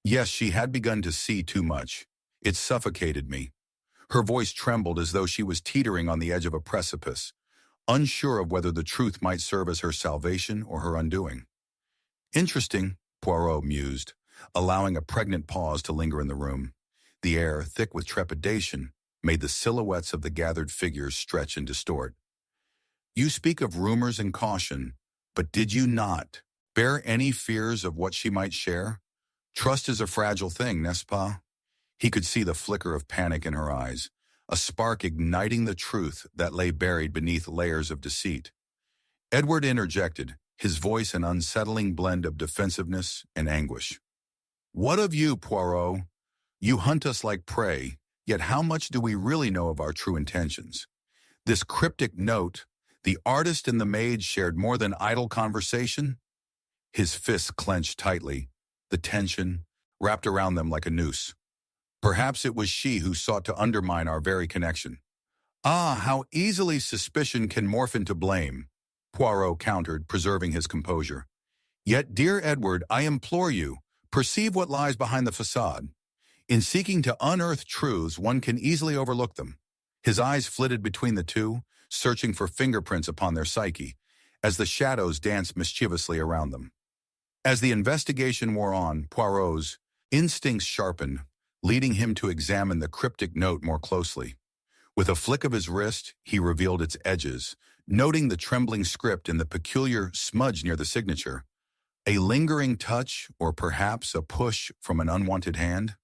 Yes, she had begun to see too much. It suffocated me." Her voice trembled as though she was teetering on the edge of a precipice, unsure of whether the truth might serve as her salvation or her undoing. "Interesting," Poirot mused, allowing a pregnant pause to linger in the room. The air, thick with trepidation, made the silhouettes of the gathered figures stretch and distort. "You speak of rumors and caution, but did you not bear any fears of what she might share? Trust is a fragile thing, n'est-ce pas?" He could see the flicker of panic in her eyes, a spark igniting the truth that lay buried beneath layers of deceit. Edward interjected, his voice an unsettling blend of defensiveness and anguish. "What of you, Poirot? You hunt us like prey, yet how much do we really know of our true intentions? This cryptic note, the artist and the maid shared more than idle conversation?" His fists clenched tightly, the tension wrapped around them like a noose. "Perhaps it was she who sought to undermine our very connection." "Ah, how easily suspicion can morph into blame," Poirot countered, preserving his composure. "Yet, dear Edward, I implore you, perceive what lies behind the facade. In seeking to unearth truths, one can easily overlook them." His eyes flitted between the two, searching for fingerprints upon their psyche, as the shadows danced mischievously around them. As the investigation wore on, Poirot's instincts sharpened, leading him to examine the cryptic note more closely. With a flick of his wrist, he revealed its edges, noting the trembling script and the peculiar smudge near the signature. A lingering touch or perhaps a push from an unwanted hand?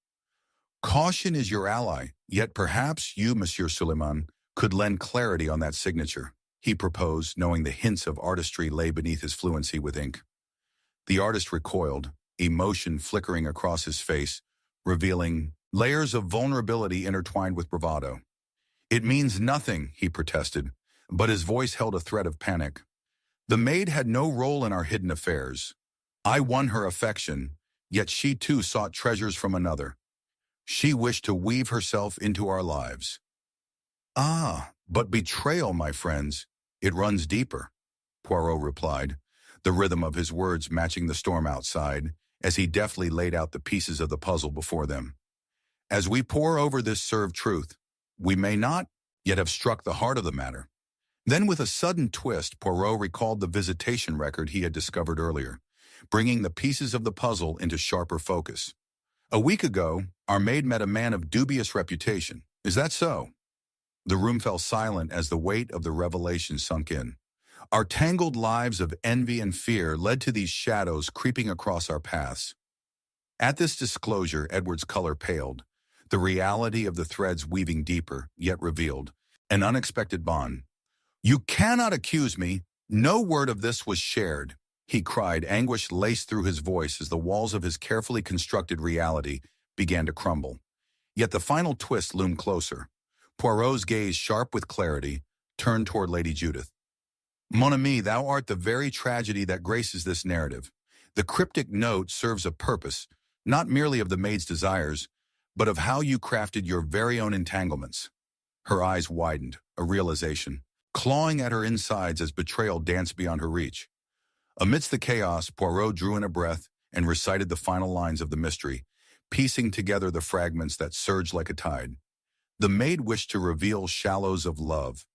Caution is your ally, yet perhaps you, Monsieur Suleiman, could lend clarity on that signature, he proposed, knowing the hints of artistry lay beneath his fluency with ink. The artist recoiled, emotion flickering across his face, revealing layers of vulnerability intertwined with bravado. It means nothing, he protested, but his voice held a threat of panic. The maid had no role in our hidden affairs. I won her affection, yet she too sought treasures from another. She wished to weave herself into our lives. Ah, but betrayal, my friends, it runs deeper, Poirot replied, the rhythm of his words matching the storm outside, as he deftly laid out the pieces of the puzzle before them. As we pore over this served truth, we may not yet have struck the heart of the matter. Then with a sudden twist, Poirot recalled the visitation record he had discovered earlier, bringing the pieces of the puzzle into sharper focus. A week ago, our maid met a man of dubious reputation. Is that so? The room fell silent as the weight of the revelation sunk in. Our tangled lives of envy and fear led to these shadows creeping across our paths. At this disclosure, Edward's color paled, the reality of the threads weaving deeper, yet revealed, an unexpected bond. You cannot accuse me. No word of this was shared, he cried, anguish laced through his voice as the walls of his carefully constructed reality began to crumble. Yet the final twist loomed closer. Poirot's gaze, sharp with clarity, turned toward Lady Judith. Mon ami, thou art the very tragedy that graces this narrative. The cryptic note serves a purpose, not merely of the maid's desires, but of how you crafted your very own entanglements. Her eyes widened, a realization, clawing at her insides as betrayal danced beyond her reach. Amidst the chaos, Poirot drew in a breath and recited the final lines of the mystery, piecing together the fragments that surged like a tide. The maid wished to reveal shallows of love,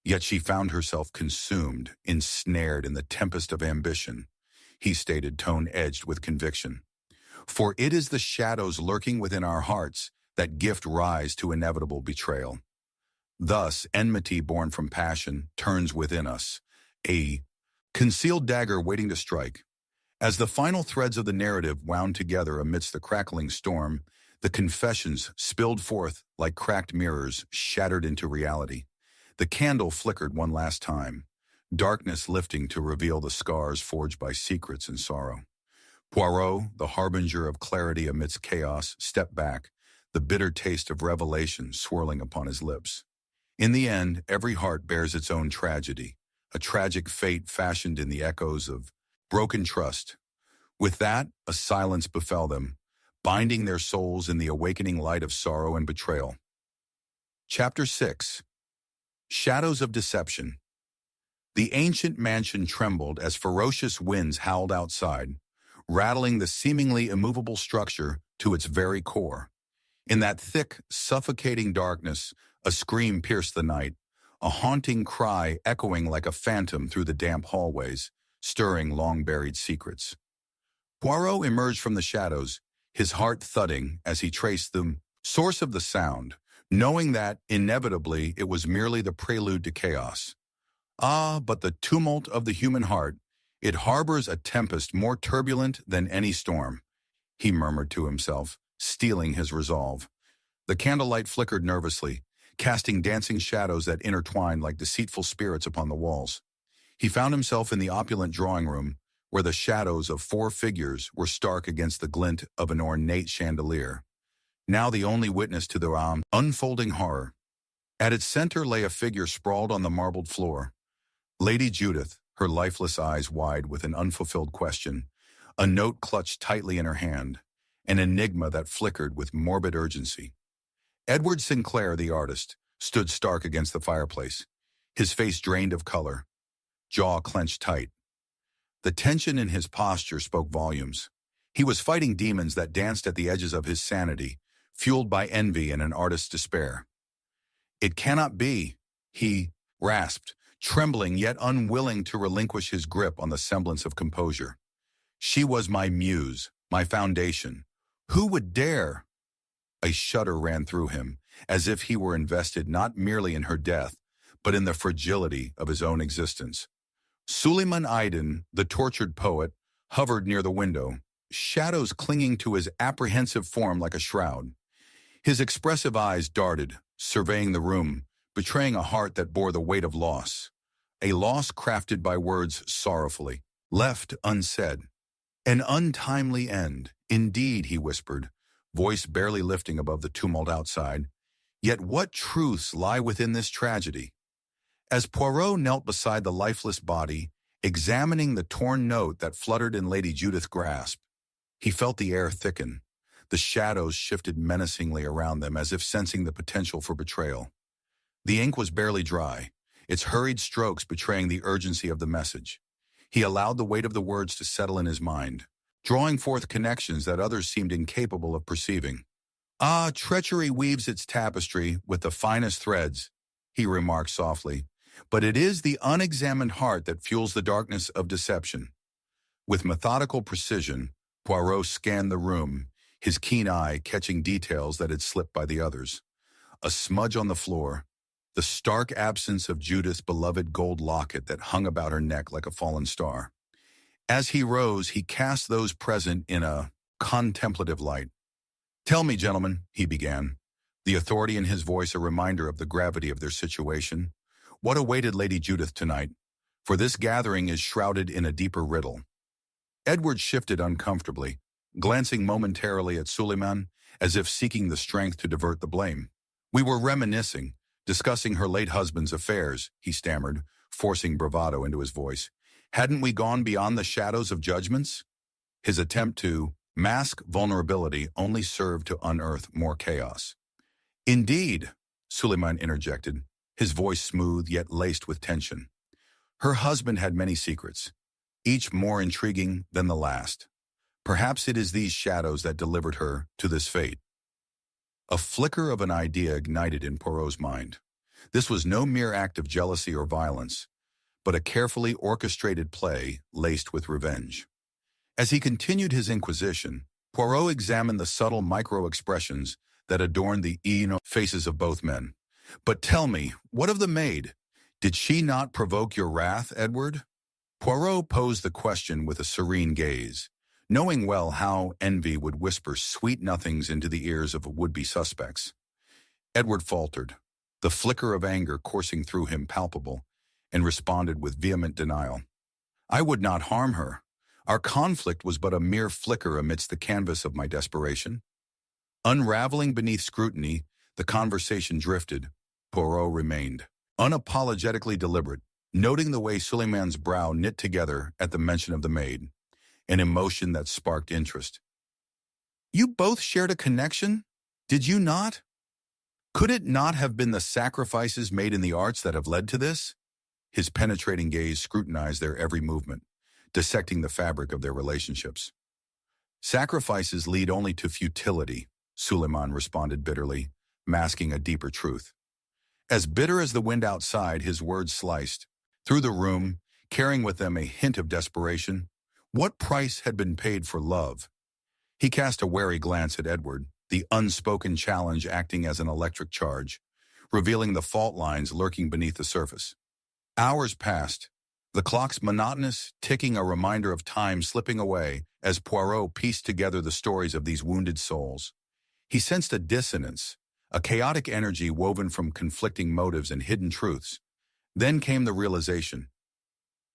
yet she found herself consumed, ensnared in the tempest of ambition, he stated, tone edged with conviction. For it is the shadows lurking within our hearts that gift rise to inevitable betrayal. Thus, enmity born from passion turns within us, a concealed dagger waiting to strike. As the final threads of the narrative wound together amidst the crackling storm, the confessions spilled forth like cracked mirrors, shattered into reality. The candle flickered one last time, darkness lifting to reveal the scars forged by secrets and sorrow. Poirot, the harbinger of clarity amidst chaos, stepped back, the bitter taste of revelation swirling upon his lips. In the end, every heart bears its own tragedy, a tragic fate fashioned in the echoes of broken trust. With that, a silence befell them, binding their souls in the awakening light of sorrow and betrayal. Chapter 6. Shadows of Deception. The ancient mansion trembled as ferocious winds howled outside, rattling the seemingly immovable structure to its very core. In that thick, suffocating darkness, a scream pierced the night, a haunting cry echoing like a phantom through the damp hallways, stirring long-buried secrets. Poirot emerged from the shadows, his heart thudding as he traced the source of the sound, knowing that, inevitably, it was merely the prelude to chaos. Ah, but the tumult of the human heart, it harbors a tempest more turbulent than any storm, he murmured to himself, steeling his resolve. The candlelight flickered nervously, casting dancing shadows that intertwined like deceitful spirits upon the walls. He found himself in the opulent drawing room, where the shadows of 4 figures were stark against the glint of an ornate chandelier, now the only witness to the unfolding horror. At its center lay a figure sprawled on the marbled floor. Lady Judith, her lifeless eyes wide with an unfulfilled question, a note clutched tightly in her hand, an enigma that flickered with morbid urgency. Edward Sinclair, the artist, stood stark against the fireplace, his face drained of color, jaw clenched tight. The tension in his posture spoke volumes. He was fighting demons that danced at the edges of his sanity, fueled by envy and an artist's despair. It cannot be, he rasped, trembling yet unwilling to relinquish his grip on the semblance of composure. She was my muse, my foundation. Who would dare? A shudder ran through him, as if he were invested not merely in her death, but in the fragility of his own existence. Suleiman Aydin, the tortured poet, hovered near the window, shadows clinging to his apprehensive form like a shroud. His expressive eyes darted, surveying the room, betraying a heart that bore the weight of loss. A loss crafted by words sorrowfully, left unsaid. An untimely end, indeed, he whispered, voice barely lifting above the tumult outside. Yet what truths lie within this tragedy? As Poirot knelt beside the lifeless body, examining the torn note that fluttered in Lady Judith's grasp, he felt the air thicken. The shadows shifted menacingly around them as if sensing the potential for betrayal. The ink was barely dry, its hurried strokes betraying the urgency of the message. He allowed the weight of the words to settle in his mind, drawing forth connections that others seemed incapable of perceiving. "Ah, treachery weaves its tapestry with the finest threads," he remarked softly, "but it is the unexamined heart that fuels the darkness of deception." With methodical precision, Poirot scanned the room, his keen eye catching details that had slipped by the others. A smudge on the floor, the stark absence of Judith's beloved gold locket that hung about her neck like a fallen star. As he rose, he cast those present in a contemplative light. "Tell me, gentlemen," he began, the authority in his voice a reminder of the gravity of their situation, "what awaited Lady Judith tonight? For this gathering is shrouded in a deeper riddle." Edward shifted uncomfortably, glancing momentarily at Suleiman, as if seeking the strength to divert the blame. "We were reminiscing, discussing her late husband's affairs," he stammered, forcing bravado into his voice. "Hadn't we gone beyond the shadows of judgments?" His attempt to mask vulnerability only served to unearth more chaos. "Indeed," Suleiman interjected, his voice smooth yet laced with tension. "Her husband had many secrets, each more intriguing than the last. Perhaps it is these shadows that delivered her to this fate." A flicker of an idea ignited in Poirot's mind. This was no mere act of jealousy or violence, but a carefully orchestrated play laced with revenge. As he continued his inquisition, Poirot examined the subtle micro-expressions that adorned the faces of both men. "But tell me, what of the maid? Did she not provoke your wrath, Edward?" Poirot posed the question with a serene gaze, knowing well how envy would whisper sweet nothings into the ears of would-be suspects. Edward faltered, the flicker of anger coursing through him palpable, and responded with vehement denial. "I would not harm her. Our conflict was but a mere flicker amidst the canvas of my desperation." Unraveling beneath scrutiny, the conversation drifted. Poirot remained, unapologetically deliberate, noting the way Suleiman's brow knit together at the mention of the maid, an emotion that sparked interest. "You both shared a connection, did you not? Could it not have been the sacrifices made in the arts that have led to this?" His penetrating gaze scrutinized their every movement, dissecting the fabric of their relationships. "Sacrifices lead only to futility," Suleiman responded bitterly, masking a deeper truth. As bitter as the wind outside, his words sliced through the room, carrying with them a hint of desperation. What price had been paid for love? He cast a wary glance at Edward, the unspoken challenge acting as an electric charge, revealing the fault lines lurking beneath the surface. Hours passed, the clock's monotonous ticking a reminder of time slipping away as Poirot pieced together the stories of these wounded souls. He sensed a dissonance, a chaotic energy woven from conflicting motives and hidden truths. Then came the realization.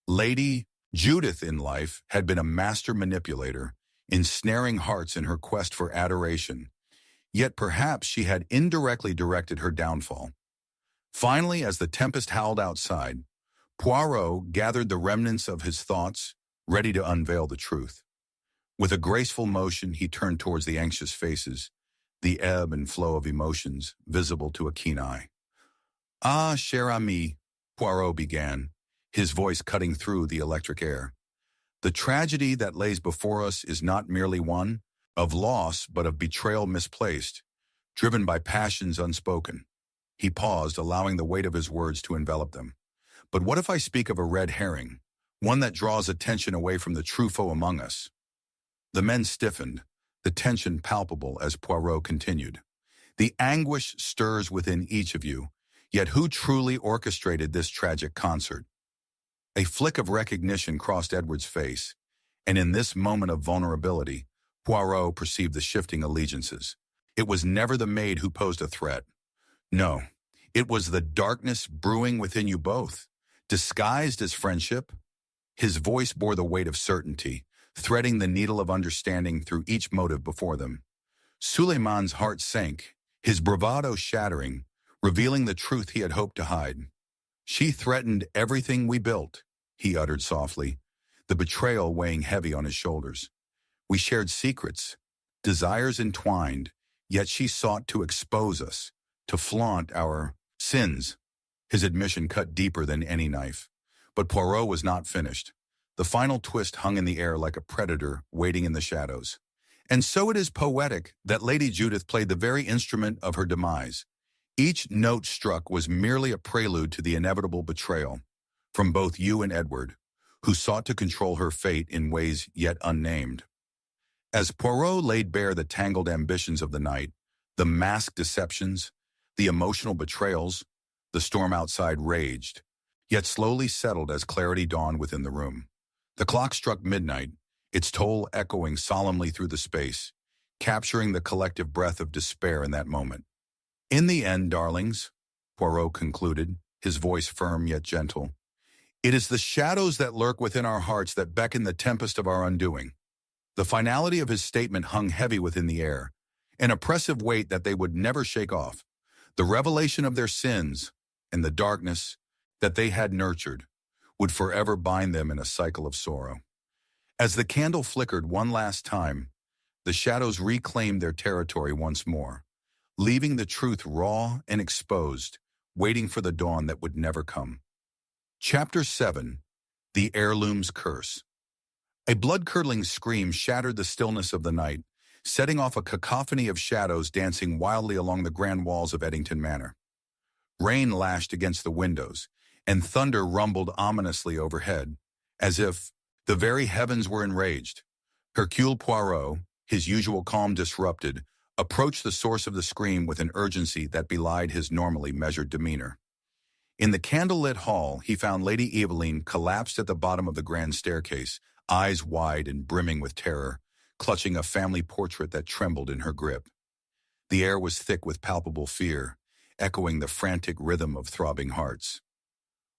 Lady Judith in life had been a master manipulator, ensnaring hearts in her quest for adoration. Yet perhaps she had indirectly directed her downfall. Finally, as the tempest howled outside, Poirot gathered the remnants of his thoughts, ready to unveil the truth. With a graceful motion, he turned towards the anxious faces, the ebb and flow of emotions visible to a keen eye. "Ah, cher ami," Poirot began, his voice cutting through the electric air. "The tragedy that lays before us is not merely one of loss, but of betrayal misplaced, driven by passions unspoken." He paused, allowing the weight of his words to envelop them. "But what if I speak of a red herring, one that draws attention away from the true foe among us?" The men stiffened, the tension palpable as Poirot continued. "The anguish stirs within each of you, yet who truly orchestrated this tragic concert?" A flick of recognition crossed Edward's face, And in this moment of vulnerability, Poirot perceived the shifting allegiances. It was never the maid who posed a threat. No, it was the darkness brewing within you both, disguised as friendship. His voice bore the weight of certainty, threading the needle of understanding through each motive before them. Suleiman's heart sank, his bravado shattering, revealing the truth he had hoped to hide. "She threatened everything we built," he uttered softly, the betrayal weighing heavy on his shoulders. "We shared secrets, desires entwined, yet she sought to expose us, to flaunt our sins." His admission cut deeper than any knife. But Poirot was not finished. The final twist hung in the air like a predator waiting in the shadows. And so it is poetic that Lady Judith played the very instrument of her demise. Each note struck was merely a prelude to the inevitable betrayal, from both you and Edward, who sought to control her fate in ways yet unnamed. As Poirot laid bare the tangled ambitions of the night, the masked deceptions, the emotional betrayals, the storm outside raged, yet slowly settled as clarity dawned within the room. The clock struck midnight, its toll echoing solemnly through the space, capturing the collective breath of despair in that moment. "In the end, darlings," Poirot concluded, his voice firm yet gentle, "it is the shadows that lurk within our hearts that beckon the tempest of our undoing." The finality of his statement hung heavy within the air, an oppressive weight that they would never shake off. The revelation of their sins and the darkness that they had nurtured would forever bind them in a cycle of sorrow. As the candle flickered one last time, the shadows reclaimed their territory once more, leaving the truth raw and exposed, waiting for the dawn that would never come. Chapter 7. The Heirloom's Curse. A blood-curdling scream shattered the stillness of the night, setting off a cacophony of shadows dancing wildly along the grand walls of Eddington Manor. Rain lashed against the windows, and thunder rumbled ominously overhead, as if the very heavens were enraged. Hercule Poirot, his usual calm disrupted, approached the source of the scream with an urgency that belied his normally measured demeanor. In the candlelit hall, he found Lady Eveline collapsed at the bottom of the grand staircase, eyes wide and brimming with terror, clutching a family portrait that trembled in her grip. The air was thick with palpable fear, echoing the frantic rhythm of throbbing hearts.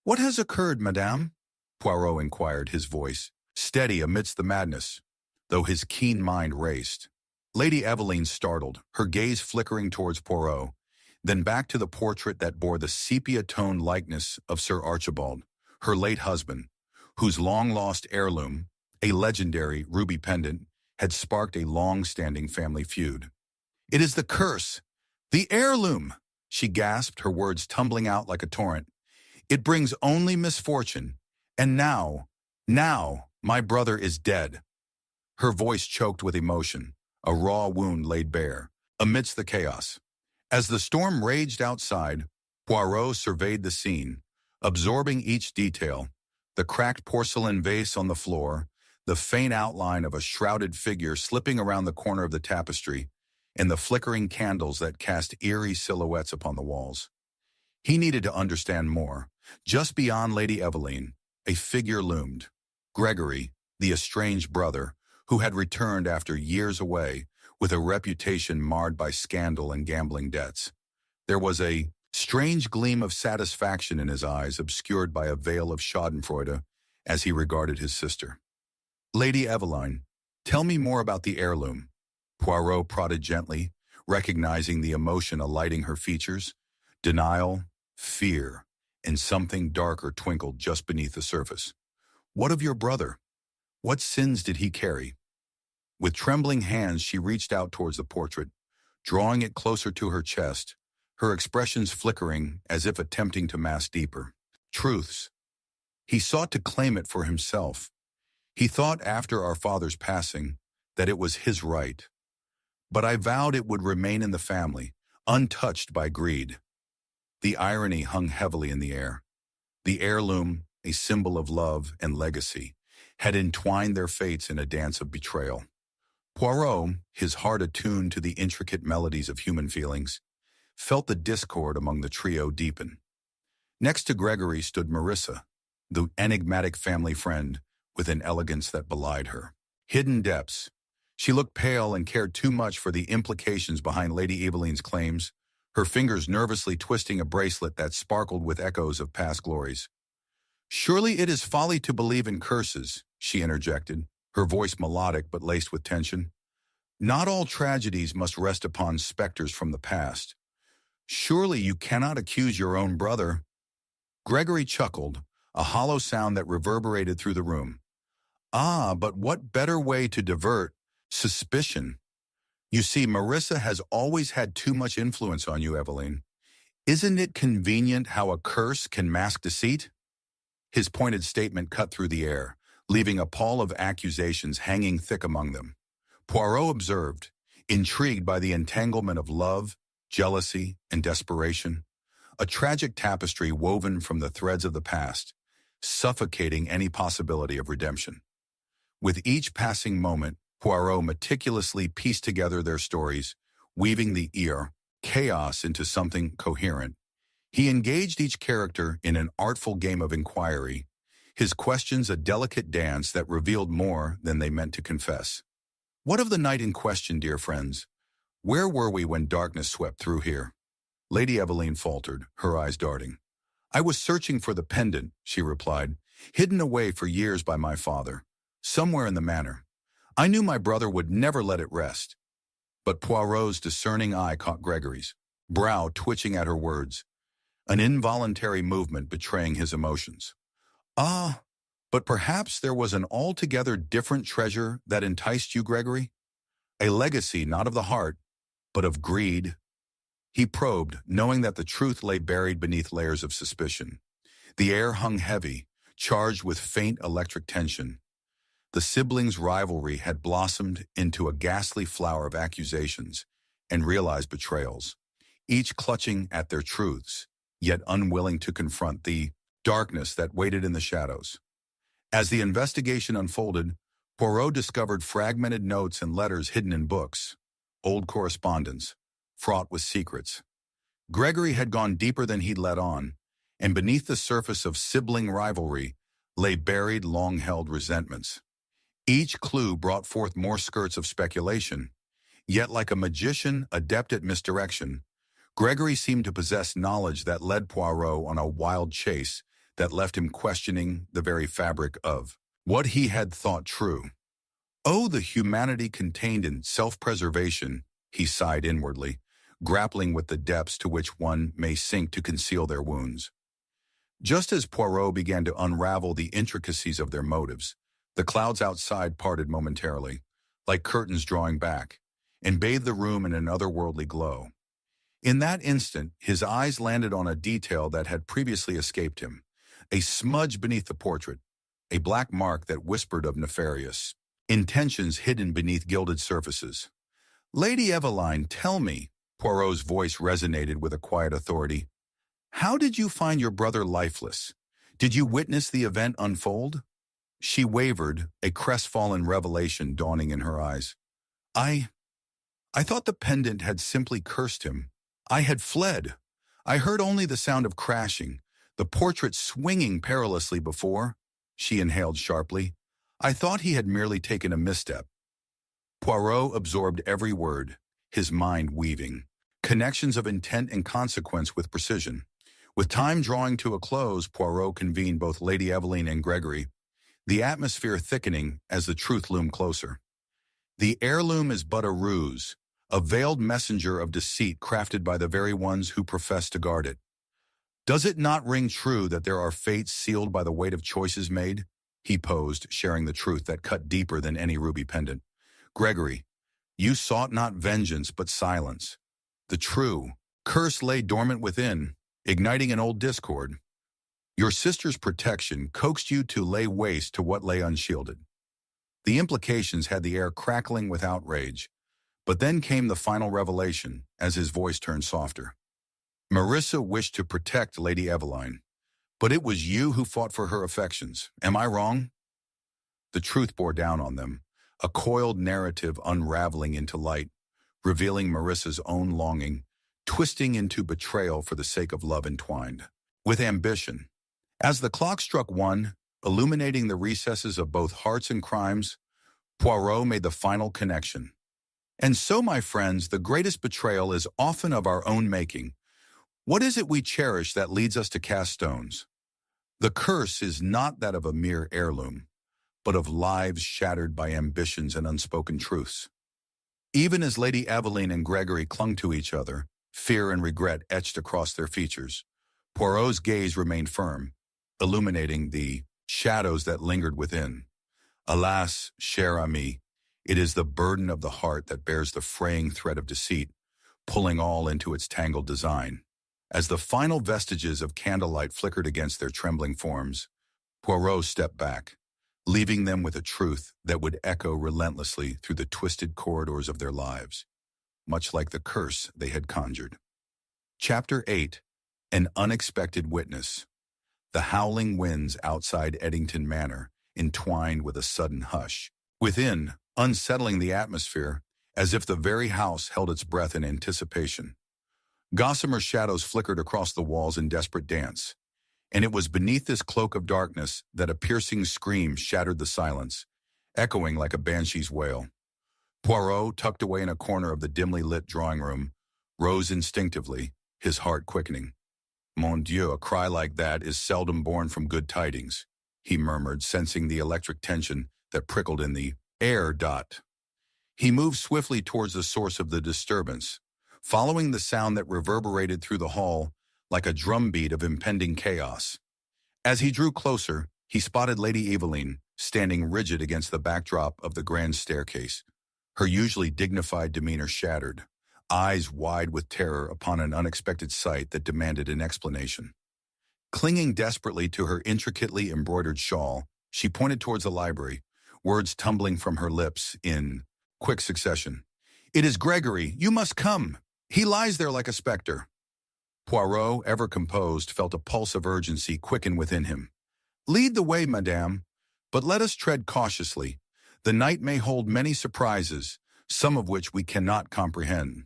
"What has occurred, madame?" Poirot inquired, his voice steady amidst the madness, though his keen mind raced. Lady Eveline startled, her gaze flickering towards Poirot, then back to the portrait that bore the sepia-toned likeness of Sir Archibald, her late husband, whose long-lost heirloom, a legendary ruby pendant, had sparked a long-standing family feud. "It is the curse! The heirloom!" she gasped, her words tumbling out like a torrent. "It brings only misfortune. And now, my brother is dead." Her voice choked with emotion, a raw wound laid bare, amidst the chaos. As the storm raged outside, Poirot surveyed the scene, absorbing each detail: the cracked porcelain vase on the floor, the faint outline of a shrouded figure slipping around the corner of the tapestry, and the flickering candles that cast eerie silhouettes upon the walls. He needed to understand more. Just beyond Lady Eveline, a figure loomed. Gregory, the estranged brother, who had returned after years away, with a reputation marred by scandal and gambling debts. There was a strange gleam of satisfaction in his eyes, obscured by a veil of schadenfreude, as he regarded his sister. "Lady Eveline, tell me more about the heirloom," Poirot prodded gently, recognizing the emotion alighting her features. Denial, fear, and something darker twinkled just beneath the surface. "What of your brother? What sins did he carry?" With trembling hands, she reached out towards the portrait, drawing it closer to her chest, her expressions flickering as if attempting to mask deeper truths. "He sought to claim it for himself. He thought after our father's passing that it was his right. But I vowed it would remain in the family, untouched by greed." The irony hung heavily in the air. The heirloom, a symbol of love and legacy, had entwined their fates in a dance of betrayal. Poirot, his heart attuned to the intricate melodies of human feelings, felt the discord among the trio deepen. Next to Gregory stood Marissa, the enigmatic family friend, with an elegance that belied her. Hidden depths. She looked pale and cared too much for the implications behind Lady Eveline's claims, her fingers nervously twisting a bracelet that sparkled with echoes of past glories. "Surely it is folly to believe in curses," she interjected, her voice melodic but laced with tension. "Not all tragedies must rest upon specters from the past. Surely you cannot accuse your own brother." Gregory chuckled, a hollow sound that reverberated through the room. "Ah, but what better way to divert suspicion? You see, Marissa has always had too much influence on you, Eveline. Isn't it convenient how a curse can mask deceit?" His pointed statement cut through the air, leaving a pall of accusations hanging thick among them. Poirot observed, intrigued by the entanglement of love, jealousy, and desperation, a tragic tapestry woven from the threads of the past, suffocating any possibility of redemption. With each passing moment, Poirot meticulously pieced together their stories, weaving the chaos into something coherent. He engaged each character in an artful game of inquiry, his questions a delicate dance that revealed more than they meant to confess. "What of the night in question, dear friends? Where were we when darkness swept through here?" Lady Eveline faltered, her eyes darting. "I was searching for the pendant," she replied, "hidden away for years by my father, somewhere in the manor. I knew my brother would never let it rest." But Poirot's discerning eye caught Gregory's, brow twitching at her words, an involuntary movement betraying his emotions. "Ah, but perhaps there was an altogether different treasure that enticed you, Gregory? A legacy not of the heart, but of greed." He probed, knowing that the truth lay buried beneath layers of suspicion. The air hung heavy, charged with faint electric tension. The siblings' rivalry had blossomed into a ghastly flower of accusations and realized betrayals, each clutching at their truths, yet unwilling to confront the darkness that waited in the shadows. As the investigation unfolded, Poirot discovered fragmented notes and letters hidden in books, old correspondence, fraught with secrets. Gregory had gone deeper than he'd let on, and beneath the surface of sibling rivalry lay buried long-held resentments. Each clue brought forth more skirts of speculation, yet like a magician adept at misdirection, Gregory seemed to possess knowledge that led Poirot on a wild chase that left him questioning the very fabric of what he had thought true. "Oh, the humanity contained in self-preservation," he sighed inwardly, grappling with the depths to which one may sink to conceal their wounds. Just as Poirot began to unravel the intricacies of their motives, the clouds outside parted momentarily, like curtains drawing back, and bathed the room in an otherworldly glow. In that instant, his eyes landed on a detail that had previously escaped him, a smudge beneath the portrait, a black mark that whispered of nefarious intentions hidden beneath gilded surfaces. "Lady Eveline, tell me," Poirot's voice resonated with a quiet authority, "how did you find your brother lifeless? Did you witness the event unfold?" She wavered, a crestfallen revelation dawning in her eyes. I thought the pendant had simply cursed him. I had fled. I heard only the sound of crashing, the portrait swinging perilously before." She inhaled sharply. "I thought he had merely taken a misstep." Poirot absorbed every word, his mind weaving connections of intent and consequence with precision. With time drawing to a close, Poirot convened both Lady Eveline and Gregory, the atmosphere thickening as the truth loomed closer. "The heirloom is but a ruse, a veiled messenger of deceit crafted by the very ones who profess to guard it. Does it not ring true that there are fates sealed by the weight of choices made?" He posed, sharing the truth that cut deeper than any ruby pendant. "Gregory, you sought not vengeance but silence. The true curse lay dormant within, igniting an old discord. Your sister's protection coaxed you to lay waste to what lay unshielded." The implications had the air crackling with outrage, but then came the final revelation as his voice turned softer. "Marissa wished to protect Lady Eveline, but it was you who fought for her affections. Am I wrong?" The truth bore down on them, a coiled narrative unraveling into light, revealing Marissa's own longing, twisting into betrayal for the sake of love entwined with ambition. As the clock struck 1, illuminating the recesses of both hearts and crimes, Poirot made the final connection. And so, my friends, the greatest betrayal is often of our own making. What is it we cherish that leads us to cast stones? The curse is not that of a mere heirloom, but of lives shattered by ambitions and unspoken truths. Even as Lady Eveline and Gregory clung to each other, fear and regret etched across their features, Poirot's gaze remained firm, illuminating the shadows that lingered within. Alas, cher ami, it is the burden of the heart that bears the fraying thread of deceit, pulling all into its tangled design. As the final vestiges of candlelight flickered against their trembling forms, Poirot stepped back, leaving them with a truth that would echo relentlessly through the twisted corridors of their lives, much like the curse they had conjured. Chapter 8. An Unexpected Witness. The howling winds outside Eddington Manor entwined with a sudden hush. Within, unsettling the atmosphere, as if the very house held its breath in anticipation. Gossamer shadows flickered across the walls in desperate dance, and it was beneath this cloak of darkness that a piercing scream shattered the silence, echoing like a banshee's wail. Poirot, tucked away in a corner of the dimly lit drawing room, rose instinctively, his heart quickening. Mon Dieu, a cry like that is seldom born from good tidings, he murmured, sensing the electric tension that prickled in the air. He moved swiftly towards the source of the disturbance, following the sound that reverberated through the hall like a drumbeat of impending chaos. As he drew closer, he spotted Lady Eveline, standing rigid against the backdrop of the grand staircase, her usually dignified demeanor shattered, eyes wide with terror upon an unexpected sight that demanded an explanation. Clinging desperately to her intricately embroidered shawl, she pointed towards the library, words tumbling from her lips in quick succession. "It is Gregory. You must come. He lies there like a specter." Poirot, ever composed, felt a pulse of urgency quicken within him. "Lead the way, madame, but let us tread cautiously. The night may hold many surprises, some of which we cannot comprehend."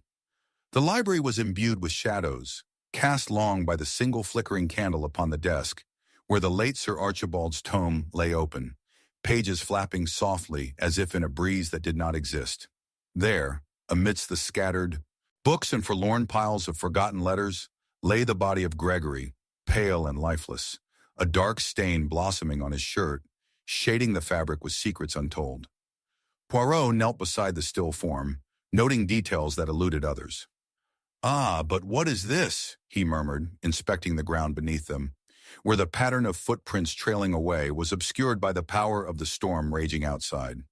The library was imbued with shadows, cast long by the single flickering candle upon the desk, where the late Sir Archibald's tome lay open, pages flapping softly as if in a breeze that did not exist. There, amidst the scattered books and forlorn piles of forgotten letters, lay the body of Gregory, pale and lifeless, a dark stain blossoming on his shirt, shading the fabric with secrets untold. Poirot knelt beside the still form, noting details that eluded others. "Ah, but what is this?" he murmured, inspecting the ground beneath them, where the pattern of footprints trailing away was obscured by the power of the storm raging outside.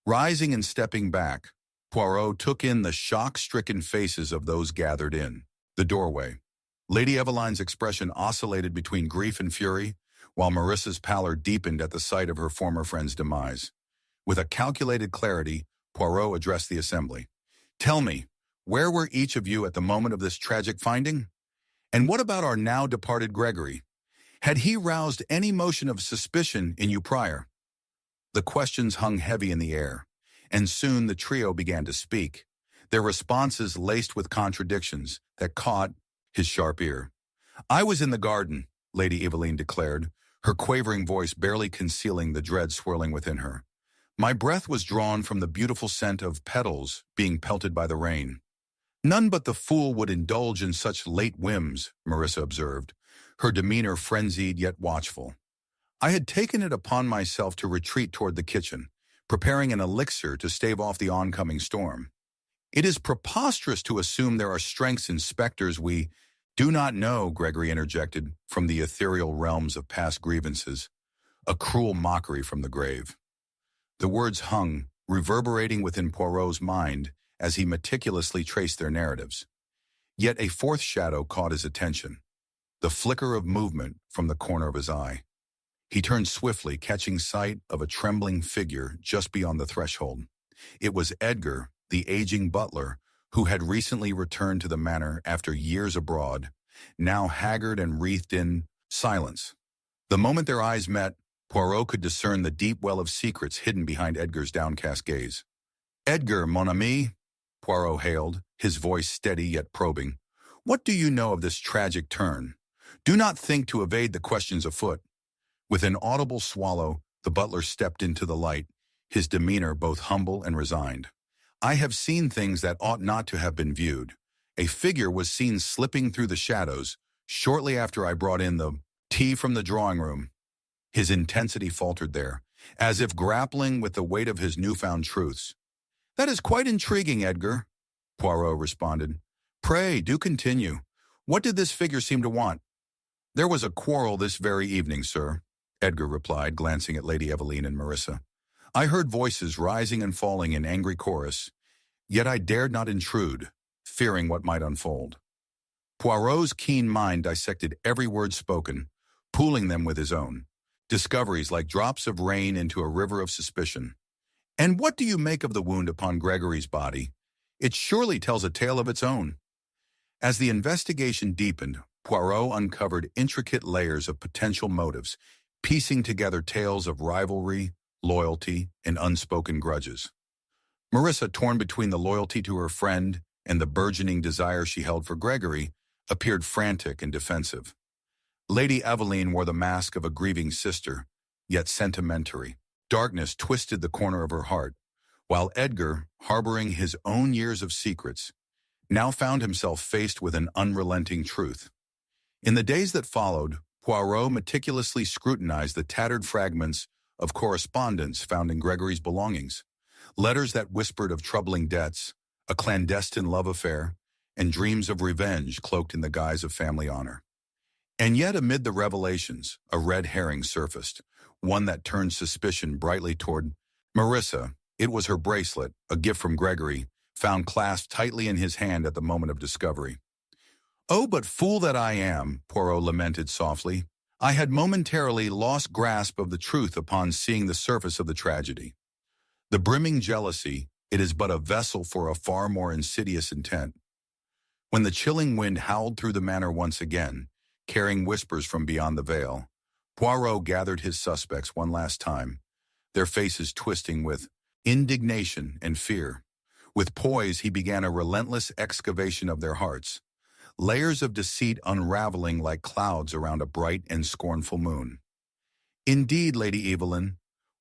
Rising and stepping back, Poirot took in the shock-stricken faces of those gathered in the doorway. Lady Eveline's expression oscillated between grief and fury, while Marissa's pallor deepened at the sight of her former friend's demise. With a calculated clarity, Poirot addressed the assembly. "Tell me, where were each of you at the moment of this tragic finding? And what about our now departed Gregory? Had he roused any motion of suspicion in you prior?" The questions hung heavy in the air, and soon the trio began to speak, their responses laced with contradictions that caught his sharp ear. "I was in the garden," Lady Eveline declared, her quavering voice barely concealing the dread swirling within her. "My breath was drawn from the beautiful scent of petals being pelted by the rain." "None but the fool would indulge in such late whims," Marissa observed, her demeanor frenzied yet watchful. "I had taken it upon myself to retreat toward the kitchen, preparing an elixir to stave off the oncoming storm." "It is preposterous to assume there are strengths in specters we do not know," Gregory interjected from the ethereal realms of past grievances, a cruel mockery from the grave. The words hung, reverberating within Poirot's mind as he meticulously traced their narratives. Yet a fourth shadow caught his attention, the flicker of movement from the corner of his eye. He turned swiftly, catching sight of a trembling figure just beyond the threshold. It was Edgar, the aging butler, who had recently returned to the manor after years abroad, now haggard and wreathed in silence. The moment their eyes met, Poirot could discern the deep well of secrets hidden behind Edgar's downcast gaze. "Edgar, mon ami," Poirot hailed, his voice steady yet probing. "What do you know of this tragic turn? Do not think to evade the questions afoot." With an audible swallow, the butler stepped into the light, his demeanor both humble and resigned. "I have seen things that ought not to have been viewed. A figure was seen slipping through the shadows shortly after I brought in the tea from the drawing room." His intensity faltered there, as if grappling with the weight of his newfound truths. "That is quite intriguing, Edgar," Poirot responded. "Pray, do continue. What did this figure seem to want?" "There was a quarrel this very evening, sir," Edgar replied, glancing at Lady Eveline and Marissa. "I heard voices rising and falling in angry chorus, yet I dared not intrude, fearing what might unfold." Poirot's keen mind dissected every word spoken, pooling them with his own. Discoveries like drops of rain into a river of suspicion. "And what do you make of the wound upon Gregory's body? It surely tells a tale of its own." As the investigation deepened, Poirot uncovered intricate layers of potential motives, piecing together tales of rivalry, loyalty, and unspoken grudges. Marissa, torn between the loyalty to her friend and the burgeoning desire she held for Gregory, appeared frantic and defensive. Lady Eveline wore the mask of a grieving sister, yet sentimentary. Darkness twisted the corner of her heart, while Edgar, harboring his own years of secrets, now found himself faced with an unrelenting truth. In the days that followed, Poirot meticulously scrutinized the tattered fragments of correspondence found in Gregory's belongings, letters that whispered of troubling debts, a clandestine love affair, and dreams of revenge cloaked in the guise of family honor. And yet amid the revelations, a red herring surfaced, one that turned suspicion brightly toward Marissa. It was her bracelet, a gift from Gregory, found clasped tightly in his hand at the moment of discovery. "Oh, but fool that I am," Poirot lamented softly. "I had momentarily lost grasp of the truth upon seeing the surface of the tragedy. The brimming jealousy, it is but a vessel for a far more insidious intent." When the chilling wind howled through the manor once again, carrying whispers from beyond the veil, Poirot gathered his suspects one last time, their faces twisting with indignation and fear. With poise, he began a relentless excavation of their hearts, layers of deceit unraveling like clouds around a bright and scornful moon. "Indeed, Lady Eveline,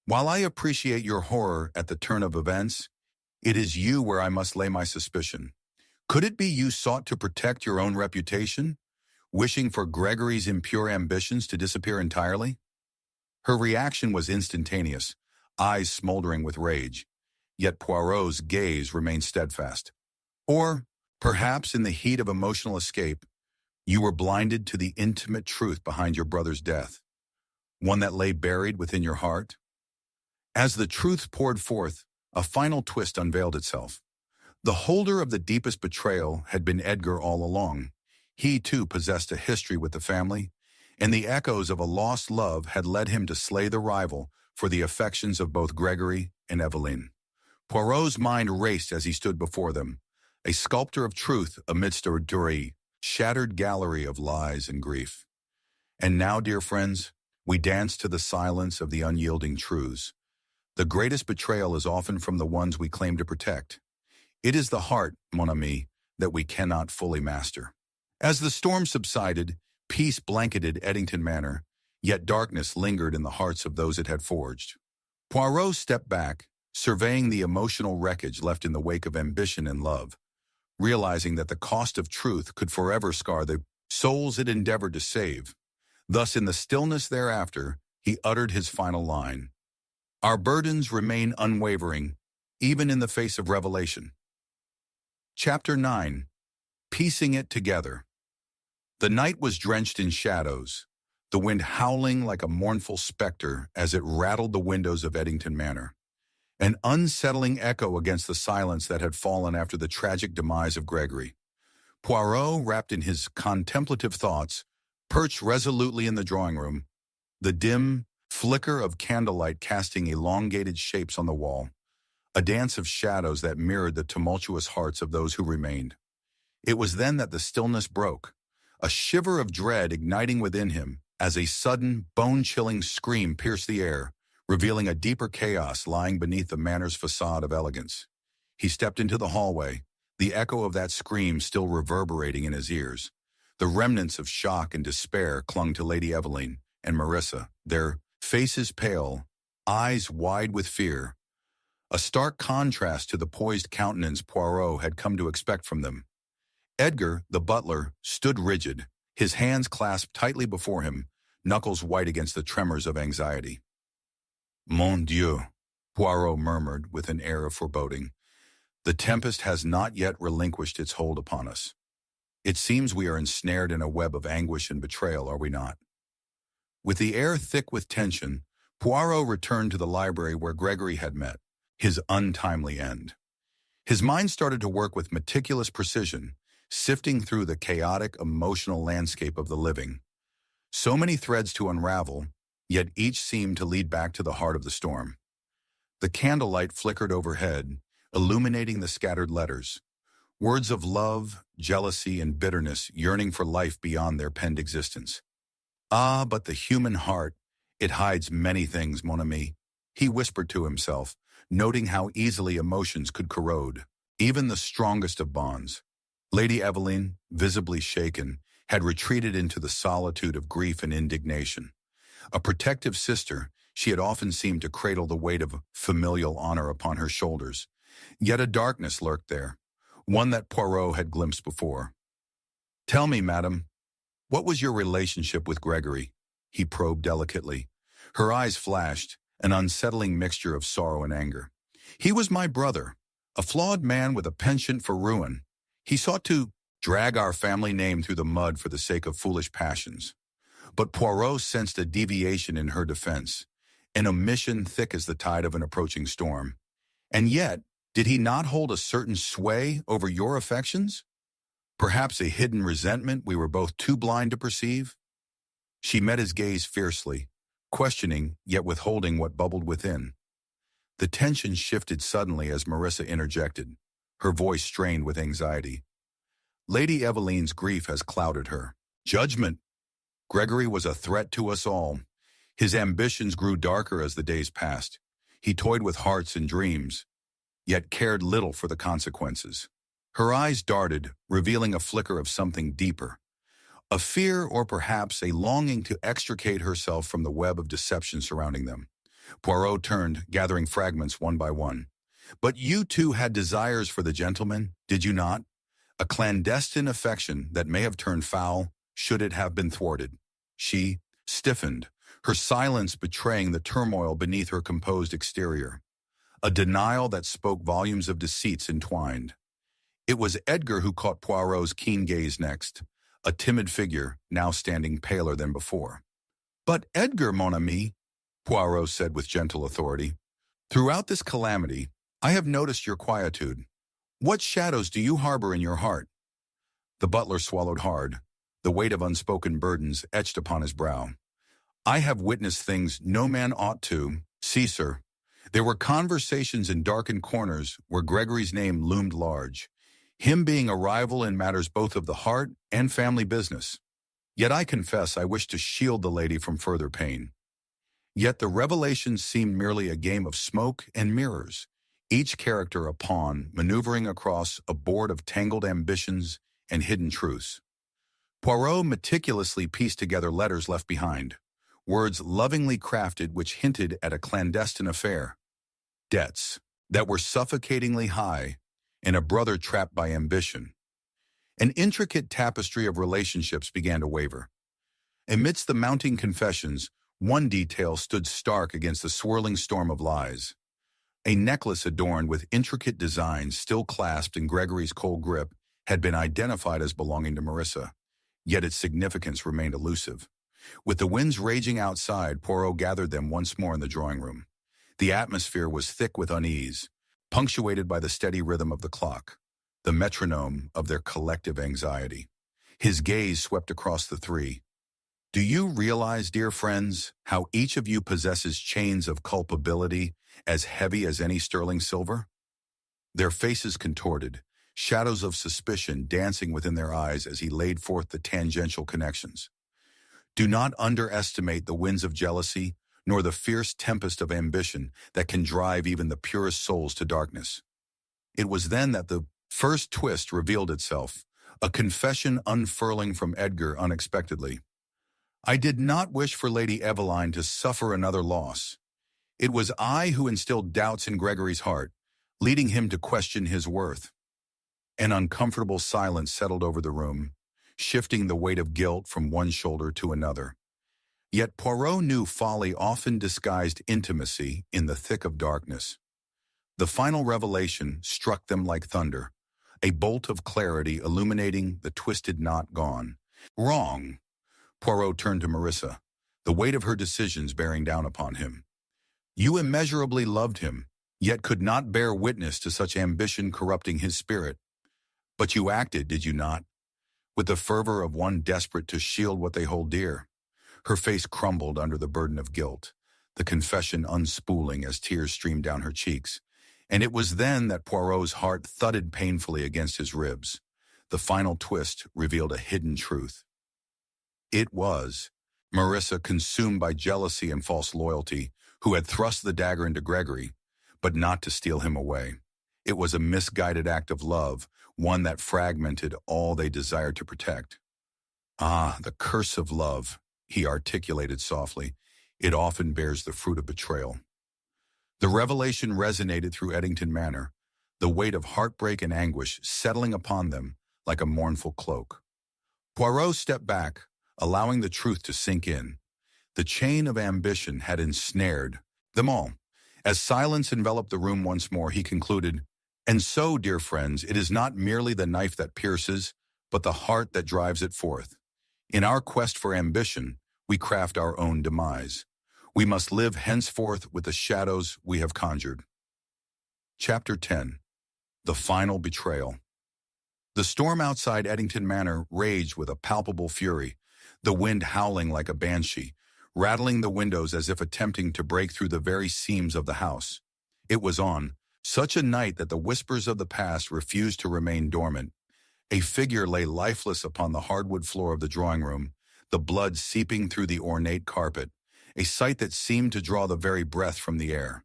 while I appreciate your horror at the turn of events, it is you where I must lay my suspicion. Could it be you sought to protect your own reputation, wishing for Gregory's impure ambitions to disappear entirely?" Her reaction was instantaneous, eyes smoldering with rage, yet Poirot's gaze remained steadfast. "Or, perhaps in the heat of emotional escape, you were blinded to the intimate truth behind your brother's death, one that lay buried within your heart?" As the truth poured forth, a final twist unveiled itself. The holder of the deepest betrayal had been Edgar all along. He, too, possessed a history with the family, and the echoes of a lost love had led him to slay the rival for the affections of both Gregory and Eveline. Poirot's mind raced as he stood before them, a sculptor of truth amidst a shattered gallery of lies and grief. And now, dear friends, we dance to the silence of the unyielding truths. The greatest betrayal is often from the ones we claim to protect. It is the heart, mon ami, that we cannot fully master. As the storm subsided, peace blanketed Eddington Manor, yet darkness lingered in the hearts of those it had forged. Poirot stepped back, surveying the emotional wreckage left in the wake of ambition and love, realizing that the cost of truth could forever scar the souls it endeavored to save. Thus, in the stillness thereafter, he uttered his final line. "Our burdens remain unwavering, even in the face of revelation." Chapter 9. Piecing it together. The night was drenched in shadows, the wind howling like a mournful specter as it rattled the windows of Eddington Manor, an unsettling echo against the silence that had fallen after the tragic demise of Gregory. Poirot, wrapped in his contemplative thoughts, perched resolutely in the drawing room, the dim flicker of candlelight casting elongated shapes on the wall, a dance of shadows that mirrored the tumultuous hearts of those who remained. It was then that the stillness broke, a shiver of dread igniting within him as a sudden, bone-chilling scream pierced the air, revealing a deeper chaos lying beneath the manor's facade of elegance. He stepped into the hallway, the echo of that scream still reverberating in his ears. The remnants of shock and despair clung to Lady Eveline and Marissa, their faces pale, eyes wide with fear, a stark contrast to the poised countenance Poirot had come to expect from them. Edgar, the butler, stood rigid, his hands clasped tightly before him, knuckles white against the tremors of anxiety. "Mon Dieu," Poirot murmured with an air of foreboding. "The tempest has not yet relinquished its hold upon us. It seems we are ensnared in a web of anguish and betrayal, are we not?" With the air thick with tension, Poirot returned to the library where Gregory had met, his untimely end. His mind started to work with meticulous precision, sifting through the chaotic, emotional landscape of the living. So many threads to unravel, yet each seemed to lead back to the heart of the storm. The candlelight flickered overhead, illuminating the scattered letters. Words of love, jealousy, and bitterness yearning for life beyond their penned existence. "Ah, but the human heart, it hides many things, mon ami," he whispered to himself, noting how easily emotions could corrode, even the strongest of bonds. Lady Eveline, visibly shaken, had retreated into the solitude of grief and indignation. A protective sister, she had often seemed to cradle the weight of familial honor upon her shoulders. Yet a darkness lurked there, one that Poirot had glimpsed before. "Tell me, madam, what was your relationship with Gregory?" he probed delicately. Her eyes flashed, an unsettling mixture of sorrow and anger. "He was my brother, a flawed man with a penchant for ruin. He sought to drag our family name through the mud for the sake of foolish passions." But Poirot sensed a deviation in her defense, an omission thick as the tide of an approaching storm. "And yet, did he not hold a certain sway over your affections? Perhaps a hidden resentment we were both too blind to perceive?" She met his gaze fiercely, questioning yet withholding what bubbled within. The tension shifted suddenly as Marissa interjected, her voice strained with anxiety. "Lady Eveline's grief has clouded her judgment. Gregory was a threat to us all. His ambitions grew darker as the days passed. He toyed with hearts and dreams, yet cared little for the consequences." Her eyes darted, revealing a flicker of something deeper. A fear or perhaps a longing to extricate herself from the web of deception surrounding them. Poirot turned, gathering fragments one by one. "But you too had desires for the gentleman, did you not? A clandestine affection that may have turned foul, should it have been thwarted." She stiffened, her silence betraying the turmoil beneath her composed exterior. A denial that spoke volumes of deceits entwined. It was Edgar who caught Poirot's keen gaze next, a timid figure now standing paler than before. "But Edgar, mon ami," Poirot said with gentle authority, "throughout this calamity, I have noticed your quietude. What shadows do you harbor in your heart?" The butler swallowed hard, the weight of unspoken burdens etched upon his brow. "I have witnessed things no man ought to see, sir. There were conversations in darkened corners where Gregory's name loomed large, him being a rival in matters both of the heart and family business. Yet I confess I wish to shield the lady from further pain. Yet the revelations seemed merely a game of smoke and mirrors, each character a pawn maneuvering across a board of tangled ambitions and hidden truths." Poirot meticulously pieced together letters left behind, words lovingly crafted which hinted at a clandestine affair, debts that were suffocatingly high, and a brother trapped by ambition. An intricate tapestry of relationships began to waver. Amidst the mounting confessions, one detail stood stark against the swirling storm of lies. A necklace adorned with intricate designs still clasped in Gregory's cold grip had been identified as belonging to Marissa, yet its significance remained elusive. With the winds raging outside, Poirot gathered them once more in the drawing room. The atmosphere was thick with unease, punctuated by the steady rhythm of the clock, the metronome of their collective anxiety. His gaze swept across the three. "Do you realize, dear friends, how each of you possesses chains of culpability as heavy as any sterling silver?" Their faces contorted, shadows of suspicion dancing within their eyes as he laid forth the tangential connections. "Do not underestimate the winds of jealousy, nor the fierce tempest of ambition that can drive even the purest souls to darkness." It was then that the first twist revealed itself, a confession unfurling from Edgar unexpectedly. "I did not wish for Lady Eveline to suffer another loss. It was I who instilled doubts in Gregory's heart, leading him to question his worth. An uncomfortable silence settled over the room, shifting the weight of guilt from one shoulder to another. Yet Poirot knew folly often disguised intimacy in the thick of darkness. The final revelation struck them like thunder, a bolt of clarity illuminating the twisted knot gone. Wrong. Poirot turned to Marissa, the weight of her decisions bearing down upon him. You immeasurably loved him, yet could not bear witness to such ambition corrupting his spirit. But you acted, did you not, with the fervor of one desperate to shield what they hold dear? Her face crumbled under the burden of guilt, the confession unspooling as tears streamed down her cheeks. And it was then that Poirot's heart thudded painfully against his ribs. The final twist revealed a hidden truth. It was Marissa, consumed by jealousy and false loyalty, who had thrust the dagger into Gregory, but not to steal him away. It was a misguided act of love, one that fragmented all they desired to protect. Ah, the curse of love, he articulated softly. It often bears the fruit of betrayal. The revelation resonated through Eddington Manor, the weight of heartbreak and anguish settling upon them like a mournful cloak. Poirot stepped back, allowing the truth to sink in. The chain of ambition had ensnared them all. As silence enveloped the room once more, he concluded, "And so, dear friends, it is not merely the knife that pierces, but the heart that drives it forth. In our quest for ambition, we craft our own demise. We must live henceforth with the shadows we have conjured." Chapter 10. The Final Betrayal. The storm outside Eddington Manor raged with a palpable fury, the wind howling like a banshee, rattling the windows as if attempting to break through the very seams of the house. It was on such a night that the whispers of the past refused to remain dormant. A figure lay lifeless upon the hardwood floor of the drawing room, the blood seeping through the ornate carpet, a sight that seemed to draw the very breath from the air.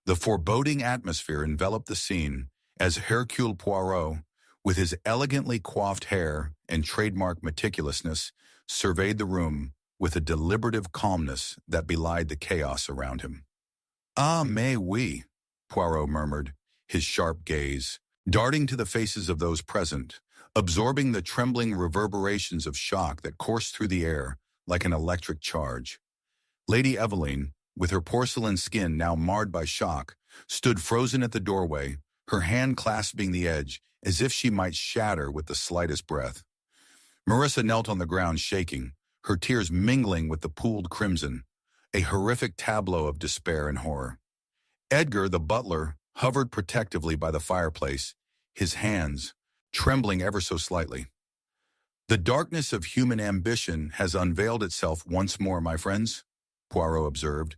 The foreboding atmosphere enveloped the scene as Hercule Poirot, with his elegantly coiffed hair and trademark meticulousness, surveyed the room with a deliberative calmness that belied the chaos around him. "Ah, mais oui," Poirot murmured, his sharp gaze darting to the faces of those present, absorbing the trembling reverberations of shock that coursed through the air like an electric charge. Lady Eveline, with her porcelain skin now marred by shock, stood frozen at the doorway, her hand clasping the edge as if she might shatter with the slightest breath. Marissa knelt on the ground shaking, her tears mingling with the pooled crimson, a horrific tableau of despair and horror. Edgar, the butler, hovered protectively by the fireplace, his hands trembling ever so slightly. "The darkness of human ambition has unveiled itself once more, my friends," Poirot observed,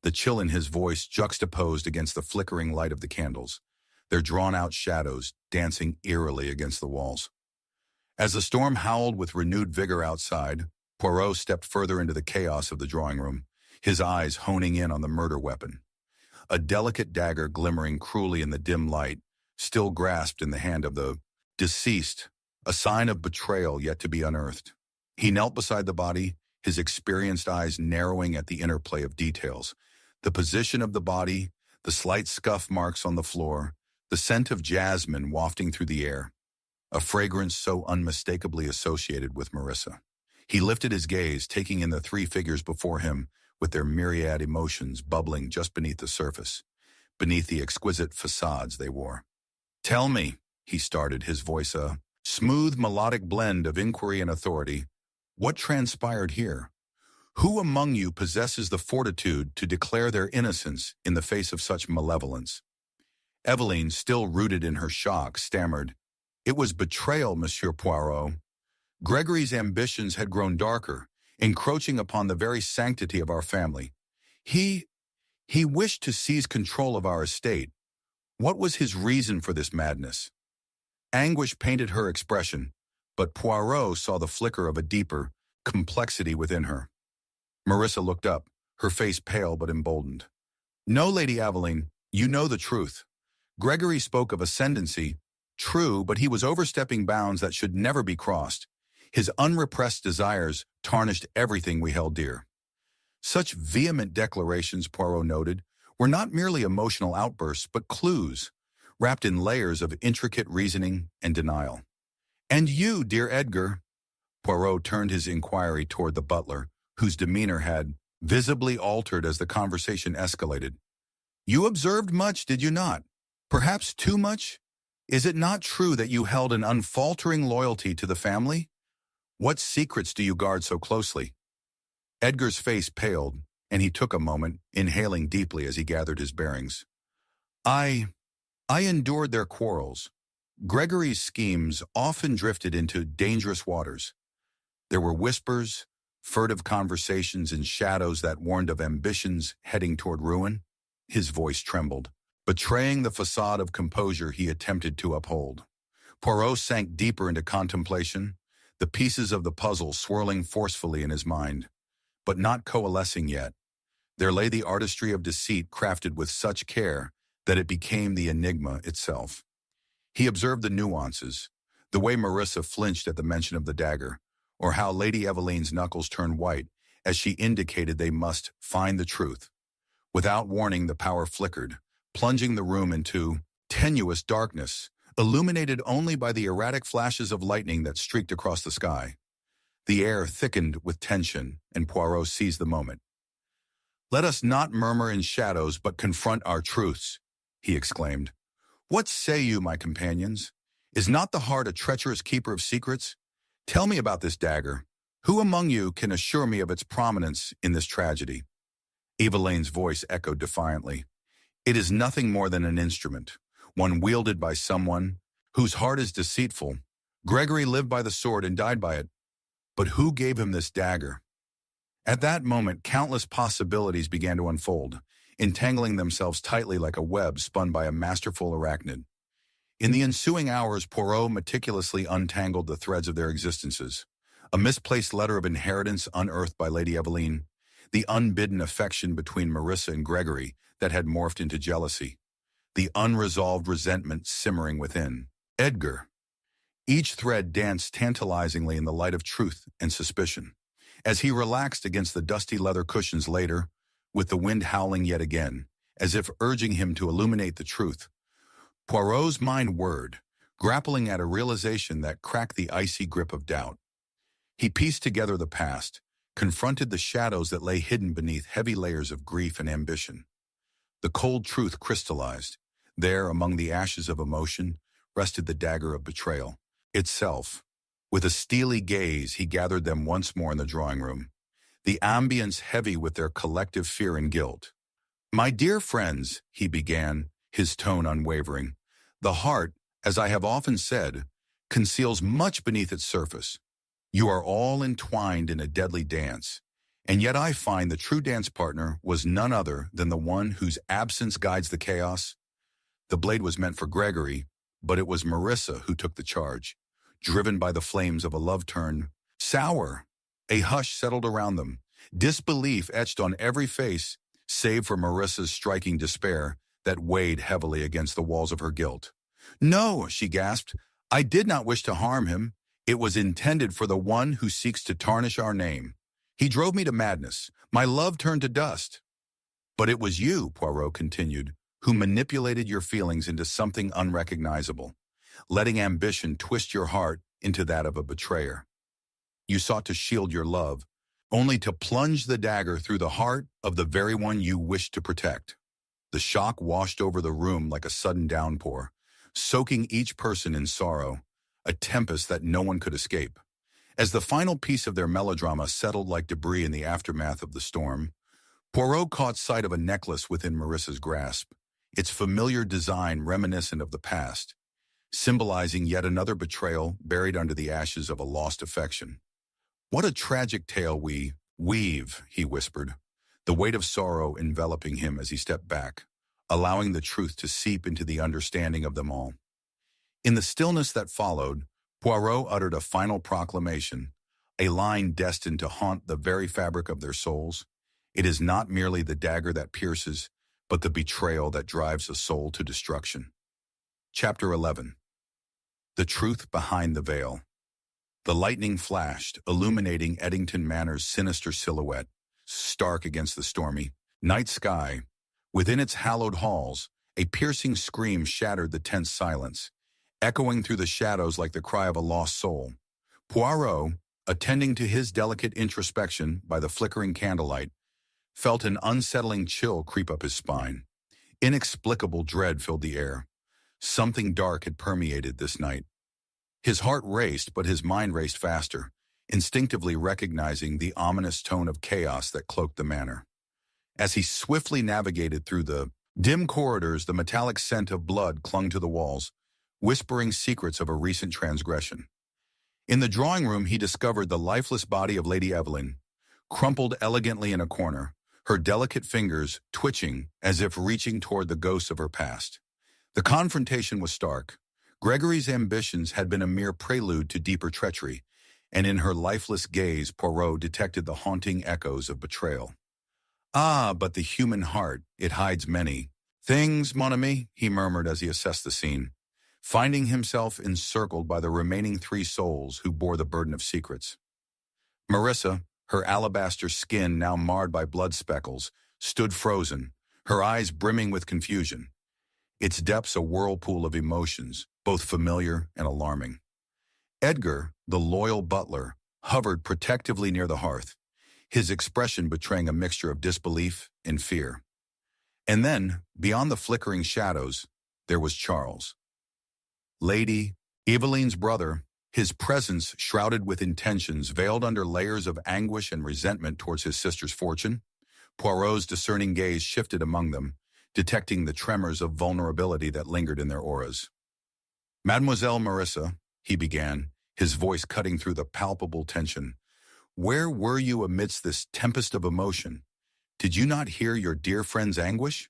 the chill in his voice juxtaposed against the flickering light of the candles, their drawn-out shadows dancing eerily against the walls. As the storm howled with renewed vigor outside, Poirot stepped further into the chaos of the drawing room, his eyes honing in on the murder weapon. A delicate dagger glimmering cruelly in the dim light, still grasped in the hand of the deceased, a sign of betrayal yet to be unearthed. He knelt beside the body, his experienced eyes narrowing at the interplay of details, the position of the body, the slight scuff marks on the floor, the scent of jasmine wafting through the air, a fragrance so unmistakably associated with Marissa. He lifted his gaze, taking in the three figures before him, with their myriad emotions bubbling just beneath the surface, beneath the exquisite facades they wore. "Tell me," he started, his voice a smooth melodic blend of inquiry and authority, "what transpired here? Who among you possesses the fortitude to declare their innocence in the face of such malevolence?" Eveline, still rooted in her shock, stammered, "It was betrayal, Monsieur Poirot. Gregory's ambitions had grown darker, encroaching upon the very sanctity of our family. He wished to seize control of our estate. What was his reason for this madness?" Anguish painted her expression, but Poirot saw the flicker of a deeper complexity within her. Marissa looked up, her face pale but emboldened. "No, Lady Aveline, you know the truth. Gregory spoke of ascendancy, true, but he was overstepping bounds that should never be crossed. His unrepressed desires tarnished everything we held dear." Such vehement declarations, Poirot noted, were not merely emotional outbursts but clues, wrapped in layers of intricate reasoning and denial. "And you, dear Edgar?" Poirot turned his inquiry toward the butler, whose demeanor had visibly altered as the conversation escalated. "You observed much, did you not? Perhaps too much? Is it not true that you held an unfaltering loyalty to the family? What secrets do you guard so closely?" Edgar's face paled, and he took a moment, inhaling deeply as he gathered his bearings. I endured their quarrels. Gregory's schemes often drifted into dangerous waters. There were whispers, furtive conversations, and shadows that warned of ambitions heading toward ruin. His voice trembled, betraying the facade of composure he attempted to uphold. Poirot sank deeper into contemplation, the pieces of the puzzle swirling forcefully in his mind, but not coalescing yet. There lay the artistry of deceit crafted with such care that it became the enigma itself. He observed the nuances, the way Marissa flinched at the mention of the dagger, or how Lady Eveline's knuckles turned white as she indicated they must find the truth. Without warning, the power flickered, plunging the room into tenuous darkness, illuminated only by the erratic flashes of lightning that streaked across the sky. The air thickened with tension, and Poirot seized the moment. "Let us not murmur in shadows, but confront our truths," he exclaimed. "What say you, my companions? Is not the heart a treacherous keeper of secrets? Tell me about this dagger. Who among you can assure me of its prominence in this tragedy?" Eveline's voice echoed defiantly. "It is nothing more than an instrument, one wielded by someone whose heart is deceitful. Gregory lived by the sword and died by it. But who gave him this dagger?" At that moment, countless possibilities began to unfold, entangling themselves tightly like a web spun by a masterful arachnid. In the ensuing hours, Poirot meticulously untangled the threads of their existences. A misplaced letter of inheritance unearthed by Lady Eveline, the unbidden affection between Marissa and Gregory that had morphed into jealousy, the unresolved resentment simmering within. Edgar. Each thread danced tantalizingly in the light of truth and suspicion. As he relaxed against the dusty leather cushions later, with the wind howling yet again, as if urging him to illuminate the truth, Poirot's mind whirred, grappling at a realization that cracked the icy grip of doubt. He pieced together the past, confronted the shadows that lay hidden beneath heavy layers of grief and ambition. The cold truth crystallized. There, among the ashes of emotion, rested the dagger of betrayal itself. With a steely gaze, he gathered them once more in the drawing room, the ambience heavy with their collective fear and guilt. "My dear friends," he began, his tone unwavering, "the heart, as I have often said, conceals much beneath its surface. You are all entwined in a deadly dance, and yet I find the true dance partner was none other than the one whose absence guides the chaos. The blade was meant for Gregory, but it was Marissa who took the charge, driven by the flames of a love turned sour." A hush settled around them, disbelief etched on every face, save for Marissa's striking despair that weighed heavily against the walls of her guilt. "No," she gasped, "I did not wish to harm him. It was intended for the one who seeks to tarnish our name. He drove me to madness. My love turned to dust." "But it was you," Poirot continued, "who manipulated your feelings into something unrecognizable, letting ambition twist your heart into that of a betrayer. You sought to shield your love, only to plunge the dagger through the heart of the very one you wished to protect." The shock washed over the room like a sudden downpour, soaking each person in sorrow, a tempest that no one could escape. As the final piece of their melodrama settled like debris in the aftermath of the storm, Poirot caught sight of a necklace within Marissa's grasp, its familiar design reminiscent of the past, symbolizing yet another betrayal buried under the ashes of a lost affection. "What a tragic tale we weave," he whispered, the weight of sorrow enveloping him as he stepped back, allowing the truth to seep into the understanding of them all. In the stillness that followed, Poirot uttered a final proclamation, a line destined to haunt the very fabric of their souls. It is not merely the dagger that pierces, but the betrayal that drives a soul to destruction. Chapter 11. The Truth Behind the Veil. The lightning flashed, illuminating Eddington Manor's sinister silhouette, stark against the stormy night sky, Within its hallowed halls, a piercing scream shattered the tense silence, echoing through the shadows like the cry of a lost soul. Poirot, attending to his delicate introspection by the flickering candlelight, felt an unsettling chill creep up his spine. Inexplicable dread filled the air. Something dark had permeated this night. His heart raced, but his mind raced faster, instinctively recognizing the ominous tone of chaos that cloaked the manor. As he swiftly navigated through the dim corridors, the metallic scent of blood clung to the walls, whispering secrets of a recent transgression. In the drawing room, he discovered the lifeless body of Lady Evelyn, crumpled elegantly in a corner, her delicate fingers twitching as if reaching toward the ghosts of her past. The confrontation was stark. Gregory's ambitions had been a mere prelude to deeper treachery, and in her lifeless gaze, Poirot detected the haunting echoes of betrayal. Ah, but the human heart, it hides many things, mon ami, he murmured as he assessed the scene, finding himself encircled by the remaining three souls who bore the burden of secrets. Marissa, her alabaster skin now marred by blood speckles, stood frozen, her eyes brimming with confusion, its depths a whirlpool of emotions, both familiar and alarming. Edgar, the loyal butler, hovered protectively near the hearth, his expression betraying a mixture of disbelief and fear. And then, beyond the flickering shadows, there was Charles. Lady Eveline's brother, his presence shrouded with intentions veiled under layers of anguish and resentment towards his sister's fortune. Poirot's discerning gaze shifted among them, detecting the tremors of vulnerability that lingered in their auras. Mademoiselle Marissa, he began, his voice cutting through the palpable tension, where were you amidst this tempest of emotion? Did you not hear your dear friend's anguish?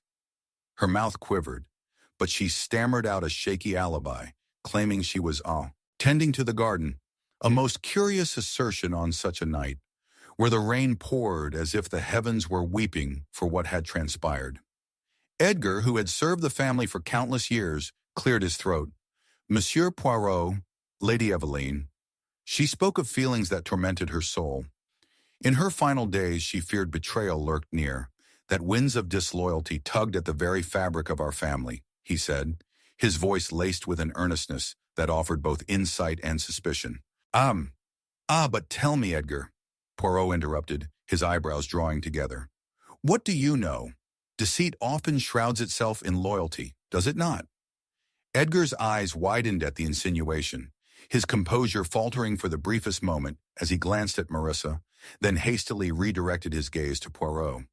Her mouth quivered, but she stammered out a shaky alibi, claiming she was tending to the garden, a most curious assertion on such a night, where the rain poured as if the heavens were weeping for what had transpired. Edgar, who had served the family for countless years, cleared his throat. Monsieur Poirot, Lady Eveline. She spoke of feelings that tormented her soul. In her final days, she feared betrayal lurked near, that winds of disloyalty tugged at the very fabric of our family, he said, his voice laced with an earnestness that offered both insight and suspicion. But tell me, Edgar, Poirot interrupted, his eyebrows drawing together. What do you know? Deceit often shrouds itself in loyalty, does it not? Edgar's eyes widened at the insinuation, his composure faltering for the briefest moment as he glanced at Marissa, then hastily redirected his gaze to Poirot.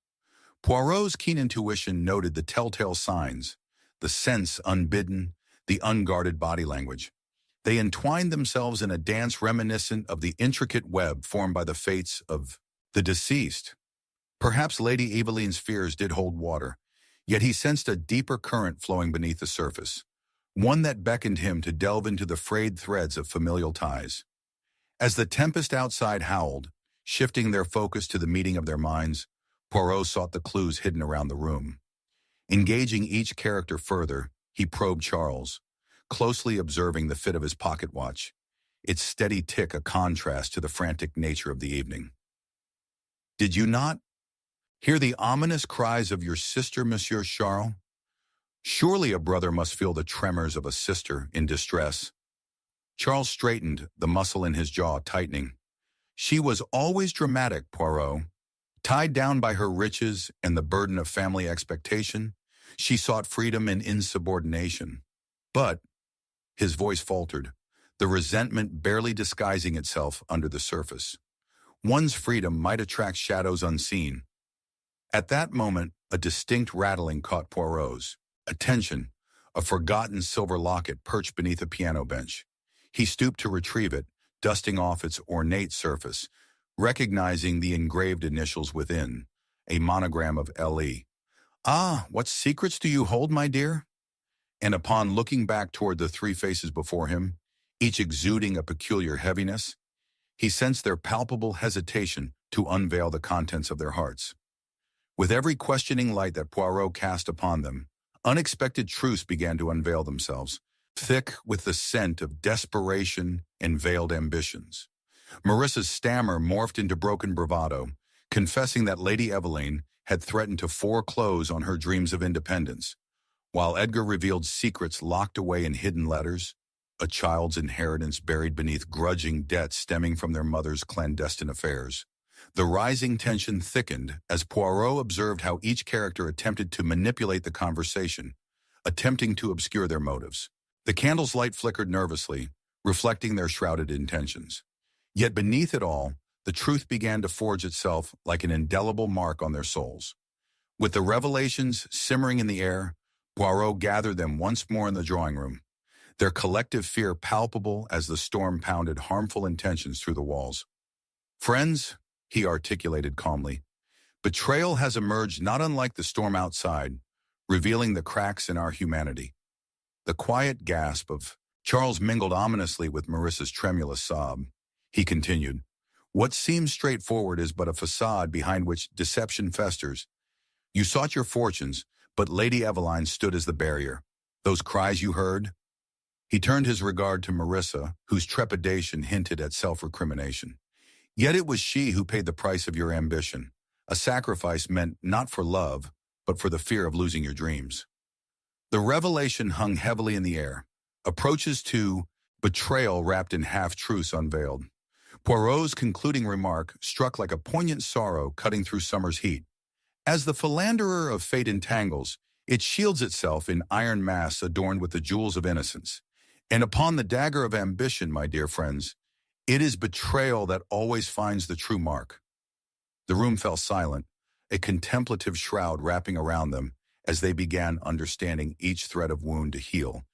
Poirot's keen intuition noted the telltale signs, the sense unbidden, the unguarded body language. They entwined themselves in a dance reminiscent of the intricate web formed by the fates of the deceased. Perhaps Lady Eveline's fears did hold water, yet he sensed a deeper current flowing beneath the surface, one that beckoned him to delve into the frayed threads of familial ties. As the tempest outside howled, shifting their focus to the meeting of their minds, Poirot sought the clues hidden around the room. Engaging each character further, he probed Charles, closely observing the fit of his pocket watch, its steady tick a contrast to the frantic nature of the evening. Did you not hear the ominous cries of your sister, Monsieur Charles? Surely a brother must feel the tremors of a sister in distress. Charles straightened, the muscle in his jaw tightening. She was always dramatic, Poirot. Tied down by her riches and the burden of family expectation, she sought freedom in insubordination. But, his voice faltered, the resentment barely disguising itself under the surface. One's freedom might attract shadows unseen. At that moment, a distinct rattling caught Poirot's attention, a forgotten silver locket perched beneath a piano bench. He stooped to retrieve it, dusting off its ornate surface, recognizing the engraved initials within, a monogram of L.E. Ah, what secrets do you hold, my dear? And upon looking back toward the three faces before him, each exuding a peculiar heaviness, he sensed their palpable hesitation to unveil the contents of their hearts. With every questioning light that Poirot cast upon them, unexpected truths began to unveil themselves, thick with the scent of desperation and veiled ambitions. Marissa's stammer morphed into broken bravado, confessing that Lady Eveline had threatened to foreclose on her dreams of independence, while Edgar revealed secrets locked away in hidden letters, a child's inheritance buried beneath grudging debts stemming from their mother's clandestine affairs. The rising tension thickened as Poirot observed how each character attempted to manipulate the conversation, attempting to obscure their motives. The candle's light flickered nervously, reflecting their shrouded intentions. Yet beneath it all, the truth began to forge itself like an indelible mark on their souls. With the revelations simmering in the air, Poirot gathered them once more in the drawing room, their collective fear palpable as the storm pounded harmful intentions through the walls. "Friends," he articulated calmly, "betrayal has emerged not unlike the storm outside, revealing the cracks in our humanity." The quiet gasp of Charles mingled ominously with Marissa's tremulous sob. He continued, "What seems straightforward is but a facade behind which deception festers. You sought your fortunes, but Lady Eveline stood as the barrier. Those cries you heard?" He turned his regard to Marissa, whose trepidation hinted at self-recrimination. "Yet it was she who paid the price of your ambition, a sacrifice meant not for love, but for the fear of losing your dreams." The revelation hung heavily in the air, approaches to betrayal wrapped in half-truths unveiled. Poirot's concluding remark struck like a poignant sorrow cutting through summer's heat. As the philanderer of fate entangles, it shields itself in iron masks adorned with the jewels of innocence. And upon the dagger of ambition, my dear friends, it is betrayal that always finds the true mark. The room fell silent, a contemplative shroud wrapping around them as they began understanding each thread of wound to heal,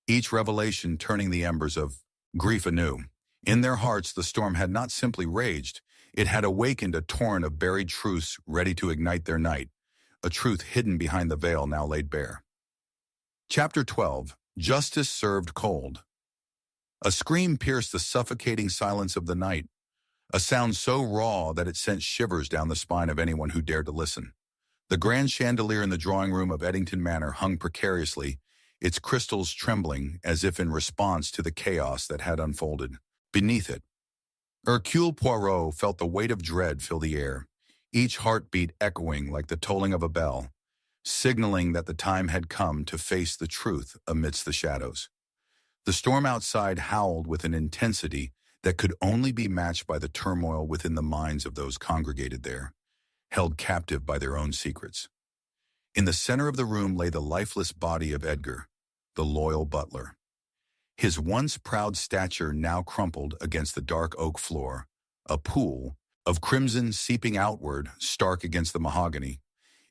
each revelation turning the embers of grief anew. In their hearts, the storm had not simply raged, it had awakened a torrent of buried truths ready to ignite their night, a truth hidden behind the veil now laid bare. Chapter 12. Justice Served Cold. A scream pierced the suffocating silence of the night, a sound so raw that it sent shivers down the spine of anyone who dared to listen. The grand chandelier in the drawing room of Eddington Manor hung precariously, its crystals trembling as if in response to the chaos that had unfolded. Beneath it, Hercule Poirot felt the weight of dread fill the air, each heartbeat echoing like the tolling of a bell, signaling that the time had come to face the truth amidst the shadows. The storm outside howled with an intensity that could only be matched by the turmoil within the minds of those congregated there, held captive by their own secrets. In the center of the room lay the lifeless body of Edgar, the loyal butler. His once proud stature now crumpled against the dark oak floor, a pool of crimson seeping outward, stark against the mahogany.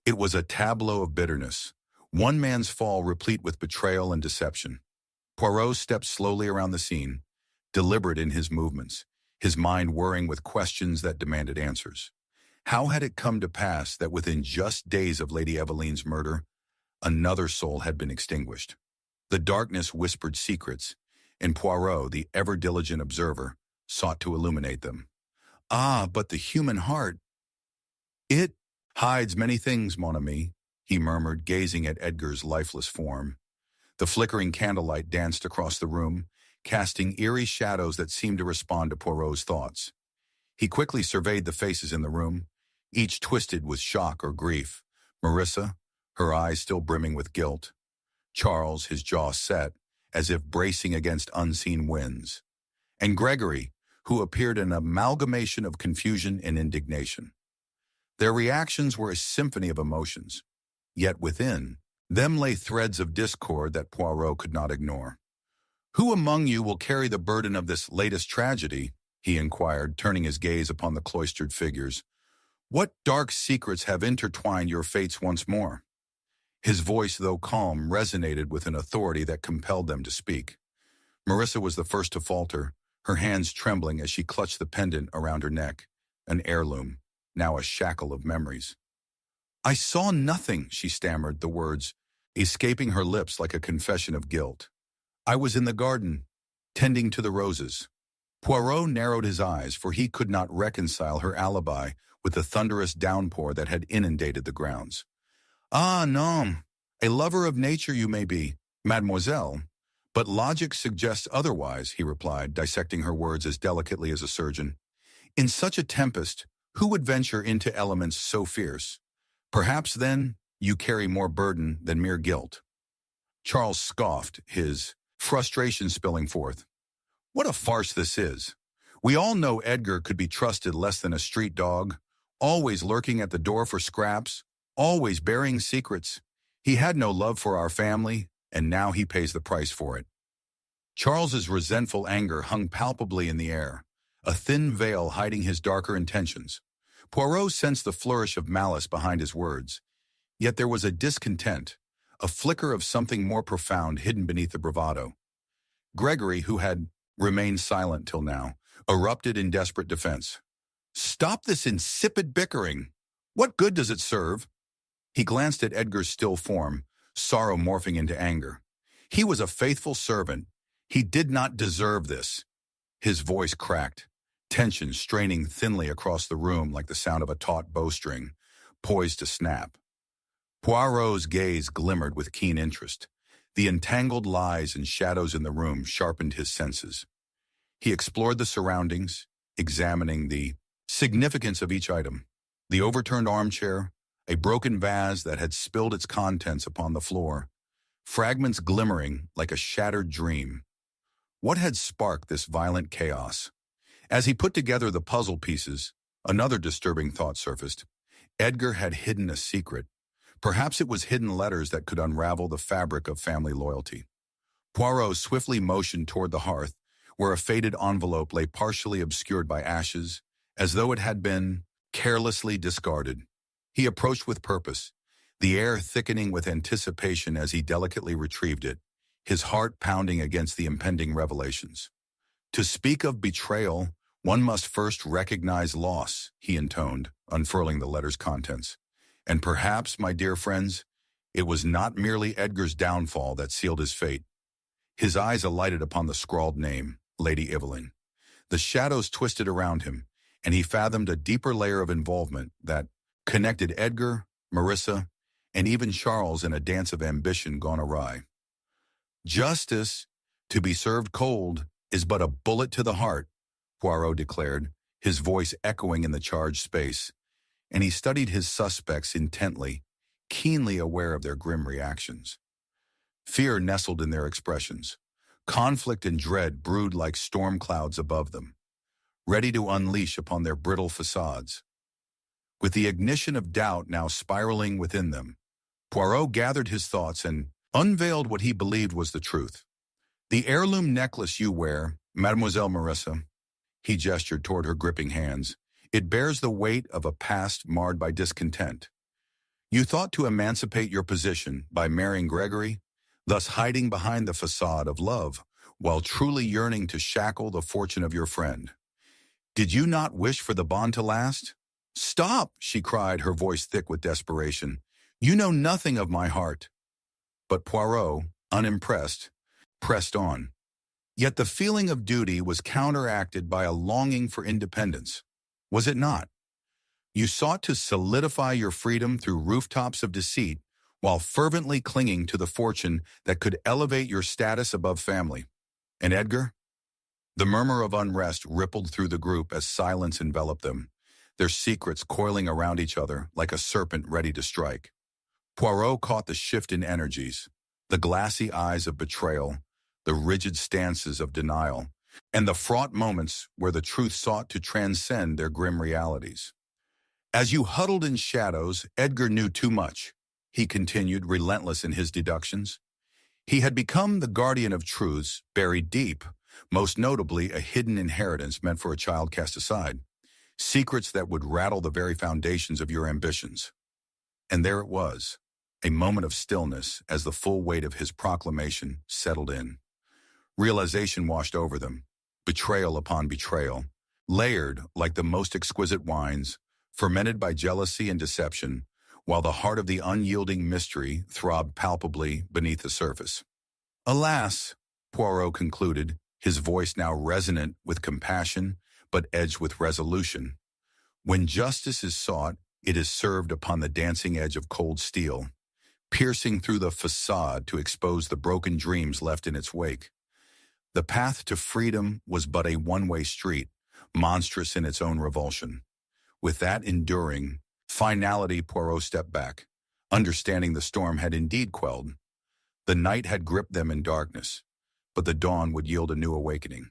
It was a tableau of bitterness, one man's fall replete with betrayal and deception. Poirot stepped slowly around the scene, deliberate in his movements, his mind whirring with questions that demanded answers. How had it come to pass that within just days of Lady Eveline's murder, another soul had been extinguished? The darkness whispered secrets, and Poirot, the ever-diligent observer, sought to illuminate them. "Ah, but the human heart! It hides many things, mon ami," he murmured, gazing at Edgar's lifeless form. The flickering candlelight danced across the room, casting eerie shadows that seemed to respond to Poirot's thoughts. He quickly surveyed the faces in the room, each twisted with shock or grief. Marissa, her eyes still brimming with guilt. Charles, his jaw set, as if bracing against unseen winds. And Gregory, who appeared an amalgamation of confusion and indignation. Their reactions were a symphony of emotions, yet within them lay threads of discord that Poirot could not ignore. "Who among you will carry the burden of this latest tragedy?" he inquired, turning his gaze upon the cloistered figures. "What dark secrets have intertwined your fates once more?" His voice, though calm, resonated with an authority that compelled them to speak. Marissa was the first to falter, her hands trembling as she clutched the pendant around her neck, an heirloom, now a shackle of memories. "I saw nothing," she stammered, the words escaping her lips like a confession of guilt. "I was in the garden, tending to the roses." Poirot narrowed his eyes, for he could not reconcile her alibi with the thunderous downpour that had inundated the grounds. "Ah, non, a lover of nature you may be, mademoiselle, but logic suggests otherwise," he replied, dissecting her words as delicately as a surgeon. "In such a tempest, Who would venture into elements so fierce? Perhaps then you carry more burden than mere guilt. Charles scoffed, his frustration spilling forth. What a farce this is. We all know Edgar could be trusted less than a street dog, always lurking at the door for scraps, always burying secrets. He had no love for our family, and now he pays the price for it. Charles's resentful anger hung palpably in the air, a thin veil hiding his darker intentions. Poirot sensed the flourish of malice behind his words, yet there was a discontent, a flicker of something more profound hidden beneath the bravado. Gregory, who had remained silent till now, erupted in desperate defense. "Stop this insipid bickering! What good does it serve?" He glanced at Edgar's still form, sorrow morphing into anger. He was a faithful servant. He did not deserve this. His voice cracked, tension straining thinly across the room like the sound of a taut bowstring, poised to snap. Poirot's gaze glimmered with keen interest. The entangled lies and shadows in the room sharpened his senses. He explored the surroundings, examining the significance of each item. The overturned armchair, a broken vase that had spilled its contents upon the floor, fragments glimmering like a shattered dream. What had sparked this violent chaos? As he put together the puzzle pieces, another disturbing thought surfaced. Edgar had hidden a secret. Perhaps it was hidden letters that could unravel the fabric of family loyalty. Poirot swiftly motioned toward the hearth, where a faded envelope lay partially obscured by ashes, as though it had been carelessly discarded. He approached with purpose, the air thickening with anticipation as he delicately retrieved it, his heart pounding against the impending revelations. To speak of betrayal, one must first recognize loss, he intoned, unfurling the letter's contents. And perhaps, my dear friends, it was not merely Edgar's downfall that sealed his fate. His eyes alighted upon the scrawled name, Lady Evelyn. The shadows twisted around him, and he fathomed a deeper layer of involvement that connected Edgar, Marissa, and even Charles in a dance of ambition gone awry. Justice, to be served cold, is but a bullet to the heart, Poirot declared, his voice echoing in the charged space, and he studied his suspects intently, keenly aware of their grim reactions. Fear nestled in their expressions. Conflict and dread brewed like storm clouds above them, ready to unleash upon their brittle facades. With the ignition of doubt now spiraling within them, Poirot gathered his thoughts and unveiled what he believed was the truth. "The heirloom necklace you wear, Mademoiselle Marissa," he gestured toward her gripping hands, "it bears the weight of a past marred by discontent. You thought to emancipate your position by marrying Gregory, thus hiding behind the facade of love, while truly yearning to shackle the fortune of your friend. Did you not wish for the bond to last?" "Stop!" she cried, her voice thick with desperation. "You know nothing of my heart." But Poirot, unimpressed, pressed on. Yet the feeling of duty was counteracted by a longing for independence. Was it not? You sought to solidify your freedom through rooftops of deceit, while fervently clinging to the fortune that could elevate your status above family. And Edgar? The murmur of unrest rippled through the group as silence enveloped them, their secrets coiling around each other like a serpent ready to strike. Poirot caught the shift in energies, the glassy eyes of betrayal, the rigid stances of denial, and the fraught moments where the truth sought to transcend their grim realities. As you huddled in shadows, Edgar knew too much, he continued, relentless in his deductions. He had become the guardian of truths buried deep, most notably a hidden inheritance meant for a child cast aside, secrets that would rattle the very foundations of your ambitions. And there it was, a moment of stillness as the full weight of his proclamation settled in. Realization washed over them, betrayal upon betrayal, layered like the most exquisite wines, fermented by jealousy and deception, while the heart of the unyielding mystery throbbed palpably beneath the surface. "Alas," Poirot concluded, his voice now resonant with compassion, but edged with resolution, "when justice is sought, it is served upon the dancing edge of cold steel, piercing through the facade to expose the broken dreams left in its wake. The path to freedom was but a one-way street, monstrous in its own revulsion. With that enduring finality, Poirot stepped back, understanding the storm had indeed quelled. The night had gripped them in darkness, but the dawn would yield a new awakening.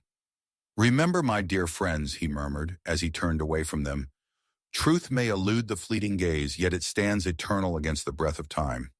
"Remember, my dear friends," he murmured as he turned away from them, "truth may elude the fleeting gaze, yet it stands eternal against the breath of time."